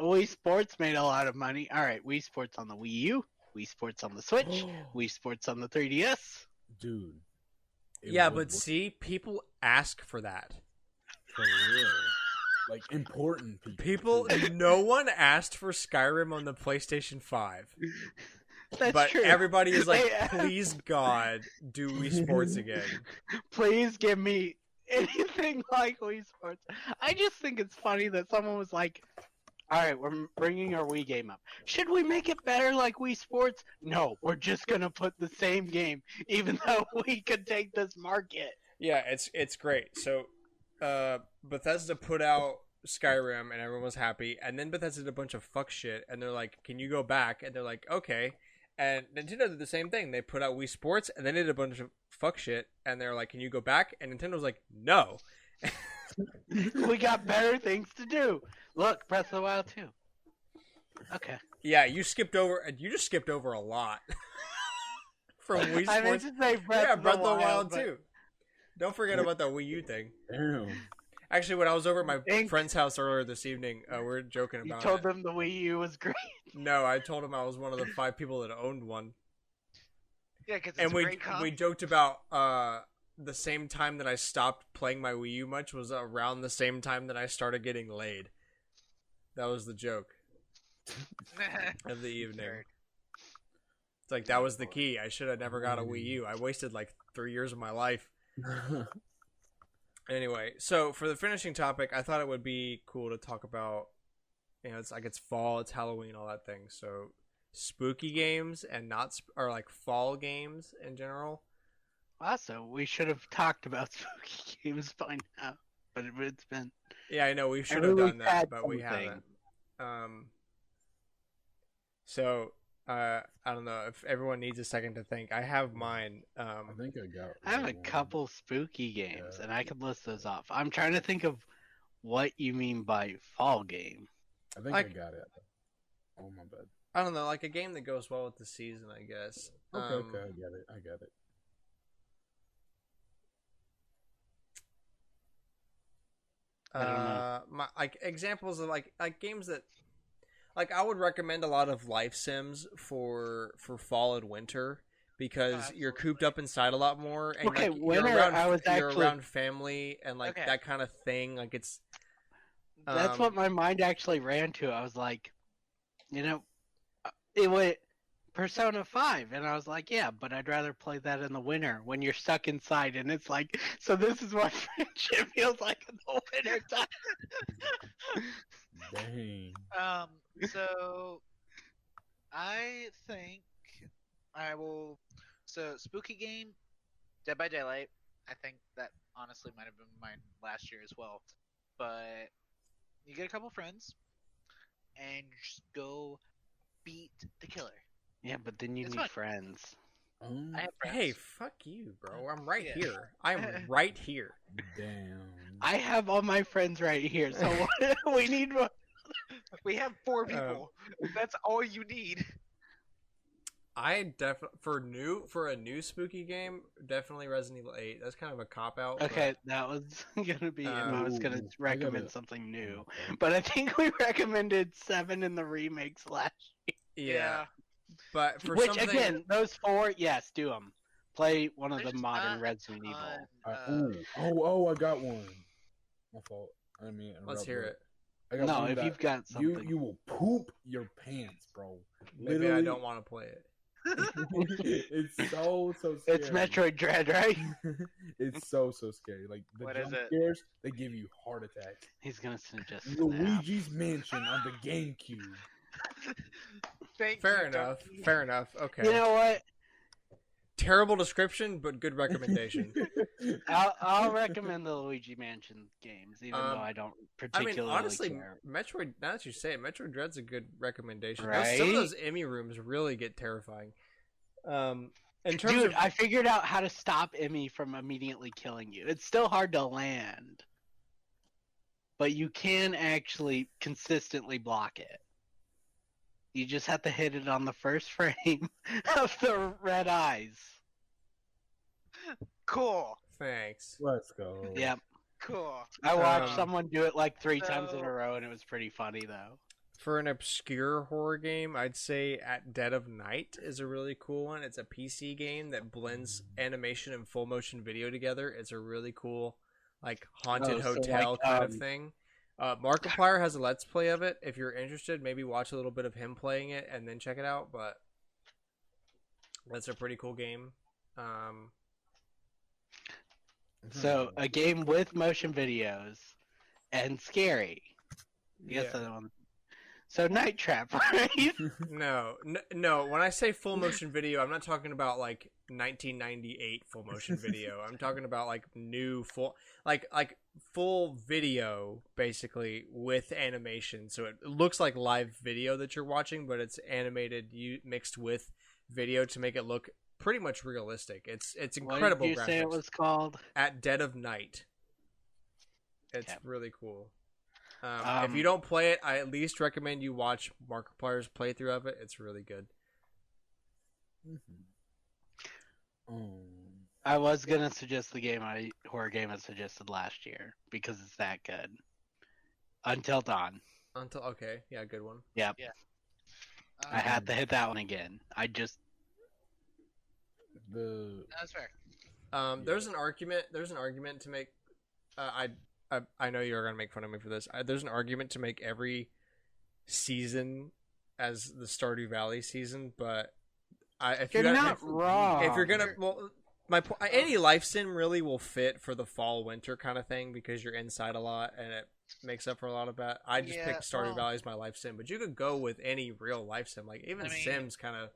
Wii Sports made a lot of money. Alright, Wii Sports on the Wii U, Wii Sports on the Switch, Wii Sports on the 3DS. Dude. It Yeah, would but work see, people ask for that. for real. Like, important people. No one asked for Skyrim on the PlayStation 5. That's But true. everybody is like, They- "Please God, do Wii Sports again." Please give me anything like Wii Sports. I just think it's funny that someone was like, "Alright, we're bringing our Wii game up. Should we make it better like Wii Sports? No, we're just gonna put the same game, even though we could take this market." Yeah, it's great. So, Bethesda put out Skyrim and everyone was happy, and then Bethesda did a bunch of fuck shit, and they're like, "Can you go back?" And they're like, "Okay." And Nintendo did the same thing. They put out Wii Sports, and then they did a bunch of fuck shit, and they're like, "Can you go back?" And Nintendo was like, "No." We got better things to do. Look, Breath of the Wild 2. Okay. Yeah, you just skipped over a lot from Wii I meant Sports. to say Breath Yeah, of Breath the of the Wild but- too. Don't forget about the Wii U thing. Damn. Actually, when I was over at my Thanks. friend's house earlier this evening, we were joking You about told it. them the Wii U was great. No, I told him I was one of the 5 people that owned one. Yeah, because it's And a great we joked about the same time that I stopped playing my Wii U much was around the same time that I started getting laid. That was the joke of the evening. Nerd. It's like that was the key. I should have never got a Wii U. I wasted like 3 years of my life. Anyway, so for the finishing topic, I thought it would be cool to talk about. It's fall, it's Halloween, all that thing. So spooky games and or like fall games in general. Also, we should have talked about spooky games by now, but it's been. Yeah, I know we should I have mean, done we've that, had but we something. haven't. So I don't know if everyone needs a second to think. I have mine. I think I got. I have a one. couple spooky games, Yeah. and I could list those off. I'm trying to think of what you mean by fall game. I think Like- I got it. Oh my bad. I don't know, like a game that goes well with the season, I guess. Okay, okay, I got it. I got it. I don't know. My like examples of like games that like I would recommend a lot of life sims for fall and winter because you're cooped absolutely. up inside a lot more and Okay, like, winter, you're around, I was you're actually- around family and like Okay. that kind of thing. Like it's That's what my mind actually ran to. I was like, it went Persona 5, and I was like, yeah, but I'd rather play that in the winter when you're stuck inside, and it's like, so this is what friendship feels like in the winter time. Dang. So I think I will. So spooky game, Dead by Daylight. I think that honestly might have been mine last year as well. But you get a couple friends, and you just go beat the killer. Yeah, but then you It's need fun. friends. I have friends. hey, fuck you, bro. I'm right Yeah. here. I'm right here. Damn. I have all my friends right here, so what, we need one. We have 4 people. That's all you need. I definitely for a new spooky game, definitely Resident Evil 8. That's kind of a cop out. Okay, that was gonna be. I was gonna Ooh, recommend gotta- something new, but I think we recommended 7 in the remakes last Yeah. But for Which something, again, those 4, yes, do them. Play one of There's the modern not Resident a Evil. ton, I got one. My fault. I didn't mean to let's interrupt, hear but it. I got No, one if that you've got something. you will poop your pants, bro. Maybe I Literally, don't want to play it. It's so scary. It's Metroid Dread, right? It's so scary. Like the What is jump it? scares, they give you heart attacks. He's gonna suggest Snap. Luigi's Mansion on the GameCube. Thank Fair you, enough. Donkey. Fair enough. Okay. You know what? Terrible description, but good recommendation. I'll recommend the Luigi Mansion games, even though I don't I particularly mean, honestly, care. Metroid. Now that you say it, Metroid Dread's a good recommendation. Some Right? of those Emmy rooms really get terrifying. In terms Dude, of, I figured out how to stop Emmy from immediately killing you. It's still hard to land, but you can actually consistently block it. You just have to hit it on the first frame of the red eyes. Cool. thanks. Let's go. Yep. Cool. I watched Um, someone do it like 3 times in so- a row, and it was pretty funny, though. For an obscure horror game, I'd say At Dead of Night is a really cool one. It's a PC game that blends animation and full motion video together. It's a really cool, like, haunted Oh, so hotel like, kind of thing. Markiplier has a Let's Play of it. If you're interested, maybe watch a little bit of him playing it and then check it out. But that's a pretty cool game. So, a game with motion videos and scary. Yeah. Yes, the one. So, Night Trap, right? No. When I say full motion video, I'm not talking about like 1998 full motion video. I'm talking about like new full, like full video, basically with animation. So it looks like live video that you're watching, but it's animated, mixed with video to make it look pretty much realistic. It's incredible. What did you say it graphics. was called? At Dead of Night. It's Okay. really cool. If you don't play it, I at least recommend you watch Markiplier's playthrough of it. It's really good. I was gonna suggest the horror game I suggested last year because it's that good. Until Dawn. Okay, yeah, good one. Yep. I had to hit that one again. I just That's fair. There's an argument. There's an argument to make. I know you're gonna make fun of me for this. There's an argument to make every season as the Stardew Valley season, but if You're you not wrong. if you're gonna any life sim really will fit for the fall winter kind of thing because you're inside a lot and it makes up for a lot of. I just picked Stardew Valley as my life sim, but you could go with any real life sim. Like even Sims kind of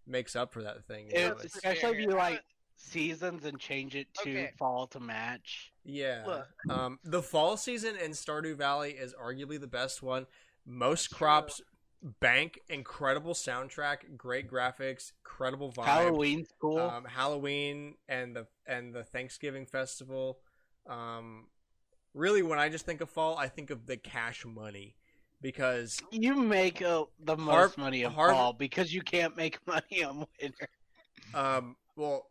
makes up for that thing. Especially if you like seasons and change it to fall to match. Yeah. The fall season in Stardew Valley is arguably the best one. Most crops bank, incredible soundtrack, great graphics, incredible vibe. Halloween's cool. Halloween and the Thanksgiving festival. Really, when I just think of fall, I think of the cash money because you make the most money in fall because you can't make money on winter. Well,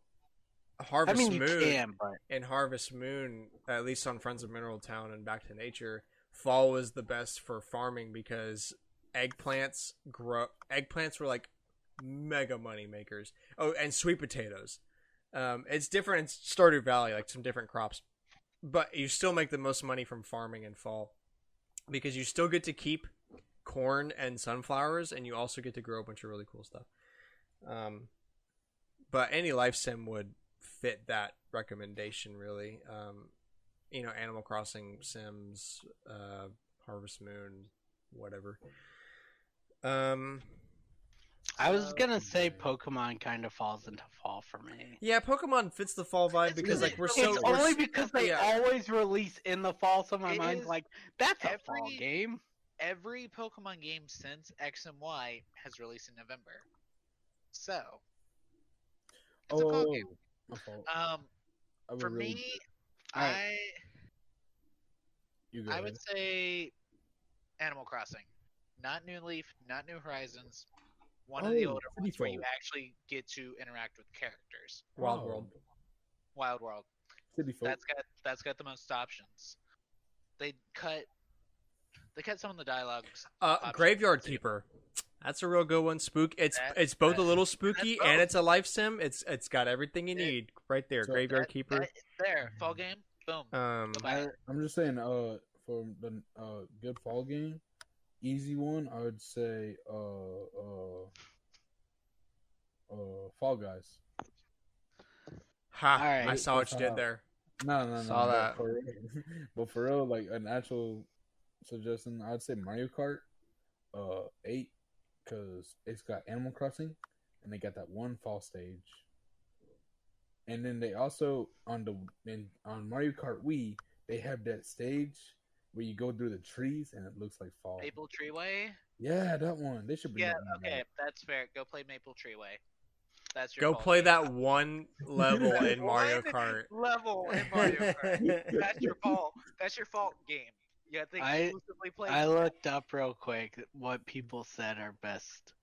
Harvest Moon. You can, but in Harvest Moon, at least on Friends of Mineral Town and Back to Nature, fall was the best for farming because eggplants were like mega money makers. Oh, and sweet potatoes. It's different in Stardew Valley, like some different crops, but you still make the most money from farming in fall because you still get to keep corn and sunflowers, and you also get to grow a bunch of really cool stuff. But any life sim would fit that recommendation, really. Animal Crossing, Sims, Harvest Moon, whatever. I was gonna say Pokemon kind of falls into fall for me. Yeah, Pokemon fits the fall vibe because like it's only because they always release in the fall, so my mind's like, that's a fall game. Every Pokemon game since X and Y has released in November, so it's a fall game. For me, I would say Animal Crossing, not New Leaf, not New Horizons. One of the older ones where you actually get to interact with characters. Wild World. That's got the most options. They cut some of the dialogues. Graveyard Keeper. That's a real good one. It's both a little spooky and it's a life sim. It's got everything you need right there. So Graveyard Keeper. There, fall game. Boom. I'm just saying, for the good fall game, easy one, I would say, Fall Guys. Ha! Right. I saw what you did there. No. Saw that. But for real, like an actual suggestion, I'd say Mario Kart, 8, because it's got Animal Crossing, and they got that one fall stage. And then they also on Mario Kart Wii, they have that stage where you go through the trees and it looks like fall. Maple Treeway? Yeah, that one. They should bring that one okay, back. That's fair. Go play Maple Treeway. That's your Go play game. That one level in Mario Kart. Level in Mario Kart. That's your fault. That's your fault game. You have to exclusively play. I looked up real quick what people said are best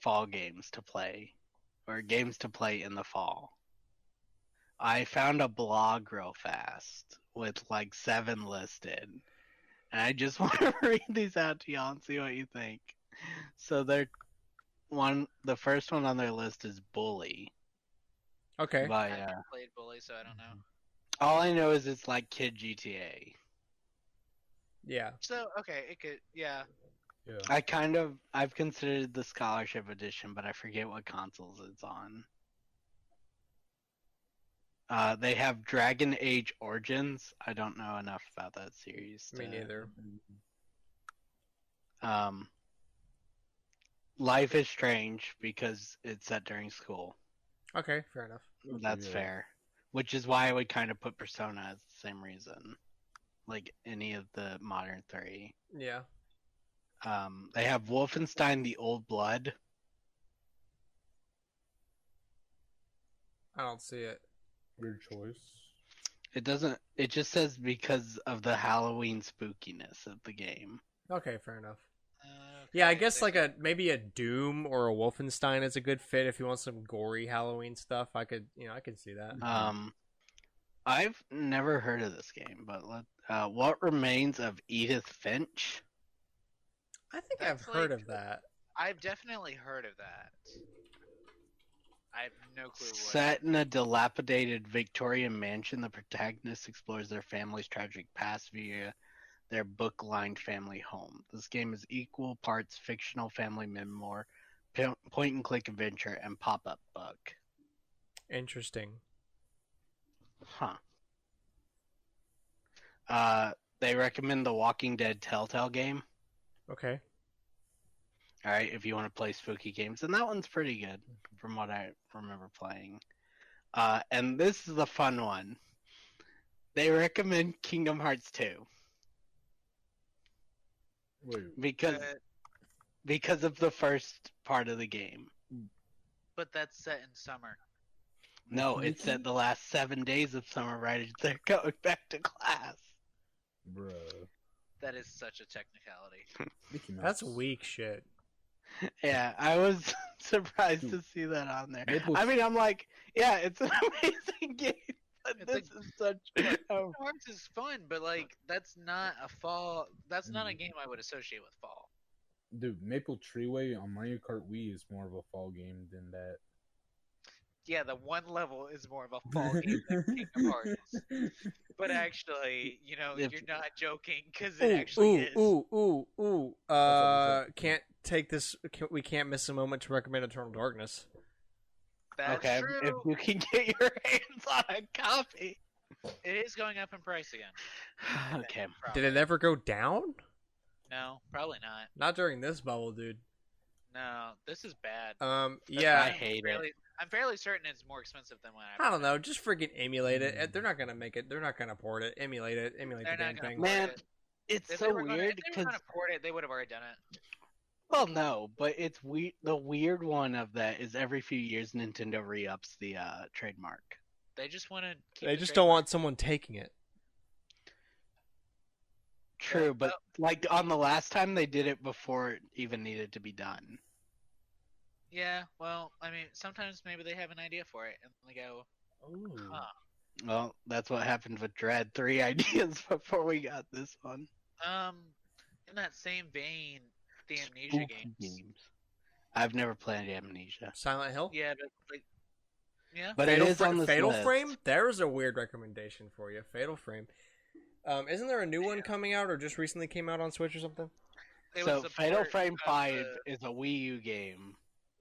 fall games to play, or games to play in the fall. I found a blog real fast with like 7 listed. And I just want to read these out to y'all and see what you think. So the first one on their list is Bully. Okay. I haven't played Bully, so I don't know. All I know is it's like Kid GTA. Yeah. So it could, yeah. I've considered the Scholarship Edition, but I forget what consoles it's on. They have Dragon Age Origins. I don't know enough about that series. Me neither. Life is Strange because it's set during school. Okay, fair enough. That's fair. Which is why I would kind of put Persona as the same reason. Like any of the modern 3. Yeah. They have Wolfenstein: The Old Blood. I don't see it. Weird choice. It doesn't. It just says because of the Halloween spookiness of the game. Okay, fair enough. Yeah, I guess like maybe a Doom or a Wolfenstein is a good fit if you want some gory Halloween stuff. I could see that. I've never heard of this game, but what remains of Edith Finch? I think I've heard of that. I've definitely heard of that. I have no clue what. Set in a dilapidated Victorian mansion, the protagonist explores their family's tragic past via their book-lined family home. This game is equal parts fictional family memoir, point-and-click adventure, and pop-up book. Interesting. Huh. They recommend the Walking Dead Telltale game. Okay. All right, if you want to play spooky games, and that one's pretty good from what I remember playing. And this is the fun one. They recommend Kingdom Hearts 2 Wait, because of the first part of the game. But that's set in summer. No, it's set the last 7 days of summer right as they're going back to class. bruh. That is such a technicality. Mickey Mouse. That's weak shit. Yeah, I was surprised to see that on there. Maple- I mean, I'm like, yeah, it's an amazing game, but It's this is such. Kingdom Hearts is fun, but like that's not a fall. That's not a game I would associate with fall. Dude, Maple Treeway on Mario Kart Wii is more of a fall game than that. Yeah, the one level is more of a fall game than Kingdom Hearts. But actually, you know, If- you're not joking because it actually is. Ooh. Can't take this. We can't miss a moment to recommend Eternal Darkness. That's Okay, true. if you can get your hands on a copy. It is going up in price again. Okay. Did it ever go down? No, probably not. Not during this bubble, dude. No, this is bad. Yeah. I hate it. I'm fairly certain it's more expensive than when I don't know. Just freaking emulate it. They're not gonna make it. They're not gonna port it. Emulate it. Emulate They're the not damn gonna thing. port Man, it. it's If so they were gonna, weird if they were because gonna port it, they would have already done it. well, no, but it's the weird one of that is every few years Nintendo re-ups the trademark. They just want to. They just don't want someone taking it. True, but like on the last time they did it before it even needed to be done. Yeah, well, I mean, sometimes maybe they have an idea for it, and they go, Ooh. huh. Well, that's what happened with Dread. 3 ideas before we got this one. In that same vein, the Amnesia Spooky games. I've never played Amnesia. Silent Hill. Yeah, but like, yeah. But Fatal it is on this Fatal list. Frame. There's a weird recommendation for you. Fatal Frame. Isn't there a new one coming out, or just recently came out on Switch or something? It So was the Fatal port Frame of 5 is a Wii U game.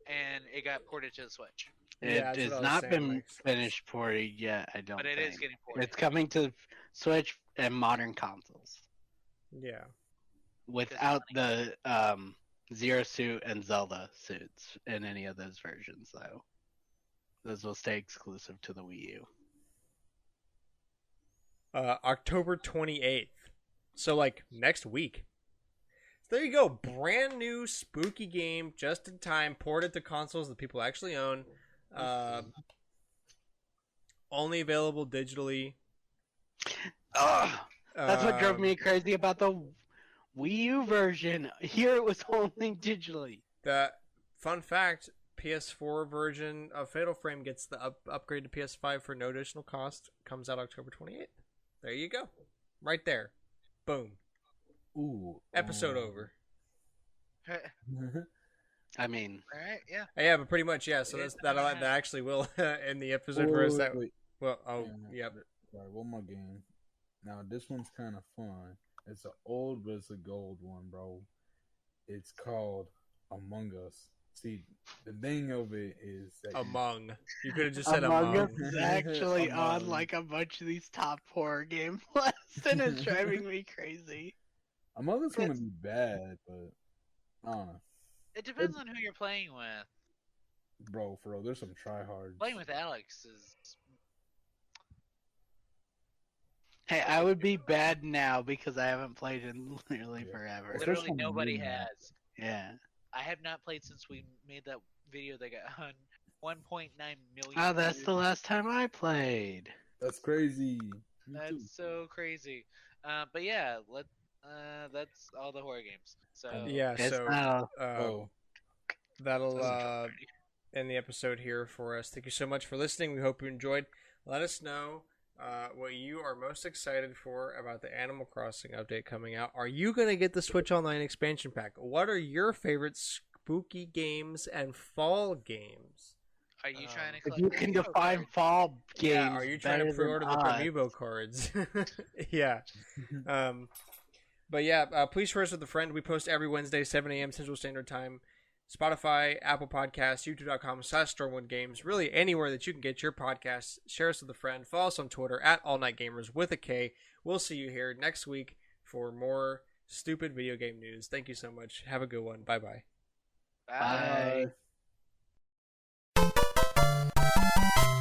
and it got ported to the Switch. Yeah, It that's has what I was not saying, been like- finished ported yet, I don't But it think. is getting ported. It's coming to Switch and modern consoles. Yeah. Without the Zero Suit and Zelda suits in any of those versions, though. Those will stay exclusive to the Wii U. October 28th. So, like, next week. So there you go. Brand new spooky game, just in time, ported to consoles that people actually own. Only available digitally. Ugh! That's what drove Um, me crazy about the Wii U version. Here it was only digitally. The fun fact: PS4 version of Fatal Frame gets the upgrade to PS5 for no additional cost. Comes out October 28th. There you go, right there. Boom. Ooh. Episode over. I mean, Alright, yeah. Yeah, but pretty much, yeah. So It that's, is that actually will end the episode for us. That Wait. well, oh, yep. Sorry, one more game. Now this one's kind of fun. It's an old but it's a gold one, bro. It's called Among Us. See, the thing of it is that Among. You could have just said Among Among. Us is actually on Among. like a bunch of these top horror game lists, and it's driving me crazy. Among Us gonna be bad, but I don't know, It depends on who you're playing with. bro. For real, there's some tryhards. Playing with Alex is. Hey, I would be bad now because I haven't played in literally Yeah. forever. Especially Literally on nobody Wii, man. has. Yeah. I have not played since we made that video that got on 1.9 million. Oh, that's views. the last time I played. That's crazy. Me too. That's so crazy. But yeah, that's all the horror games. So Yeah, It's so not. Oh, that'll Doesn't drop already. end the episode here for us. Thank you so much for listening. We hope you enjoyed. Let us know what you are most excited for about the Animal Crossing update coming out. Are you going to get the Switch Online expansion pack? What are your favorite spooky games and fall games? Are you trying to If collect you can amiibo define cards? fall games, Yeah, are you trying to better than pre-order the us? Amiibo cards? Yeah. But yeah, please share us with a friend. We post every Wednesday, 7 a.m. Central Standard Time. Spotify, Apple Podcasts, YouTube.com/StormwindGames. Really anywhere that you can get your podcasts. Share us with a friend. Follow us on Twitter at AllNightGamers with a K. We'll see you here next week for more stupid video game news. Thank you so much. Have a good one. Bye-bye. Bye. Bye.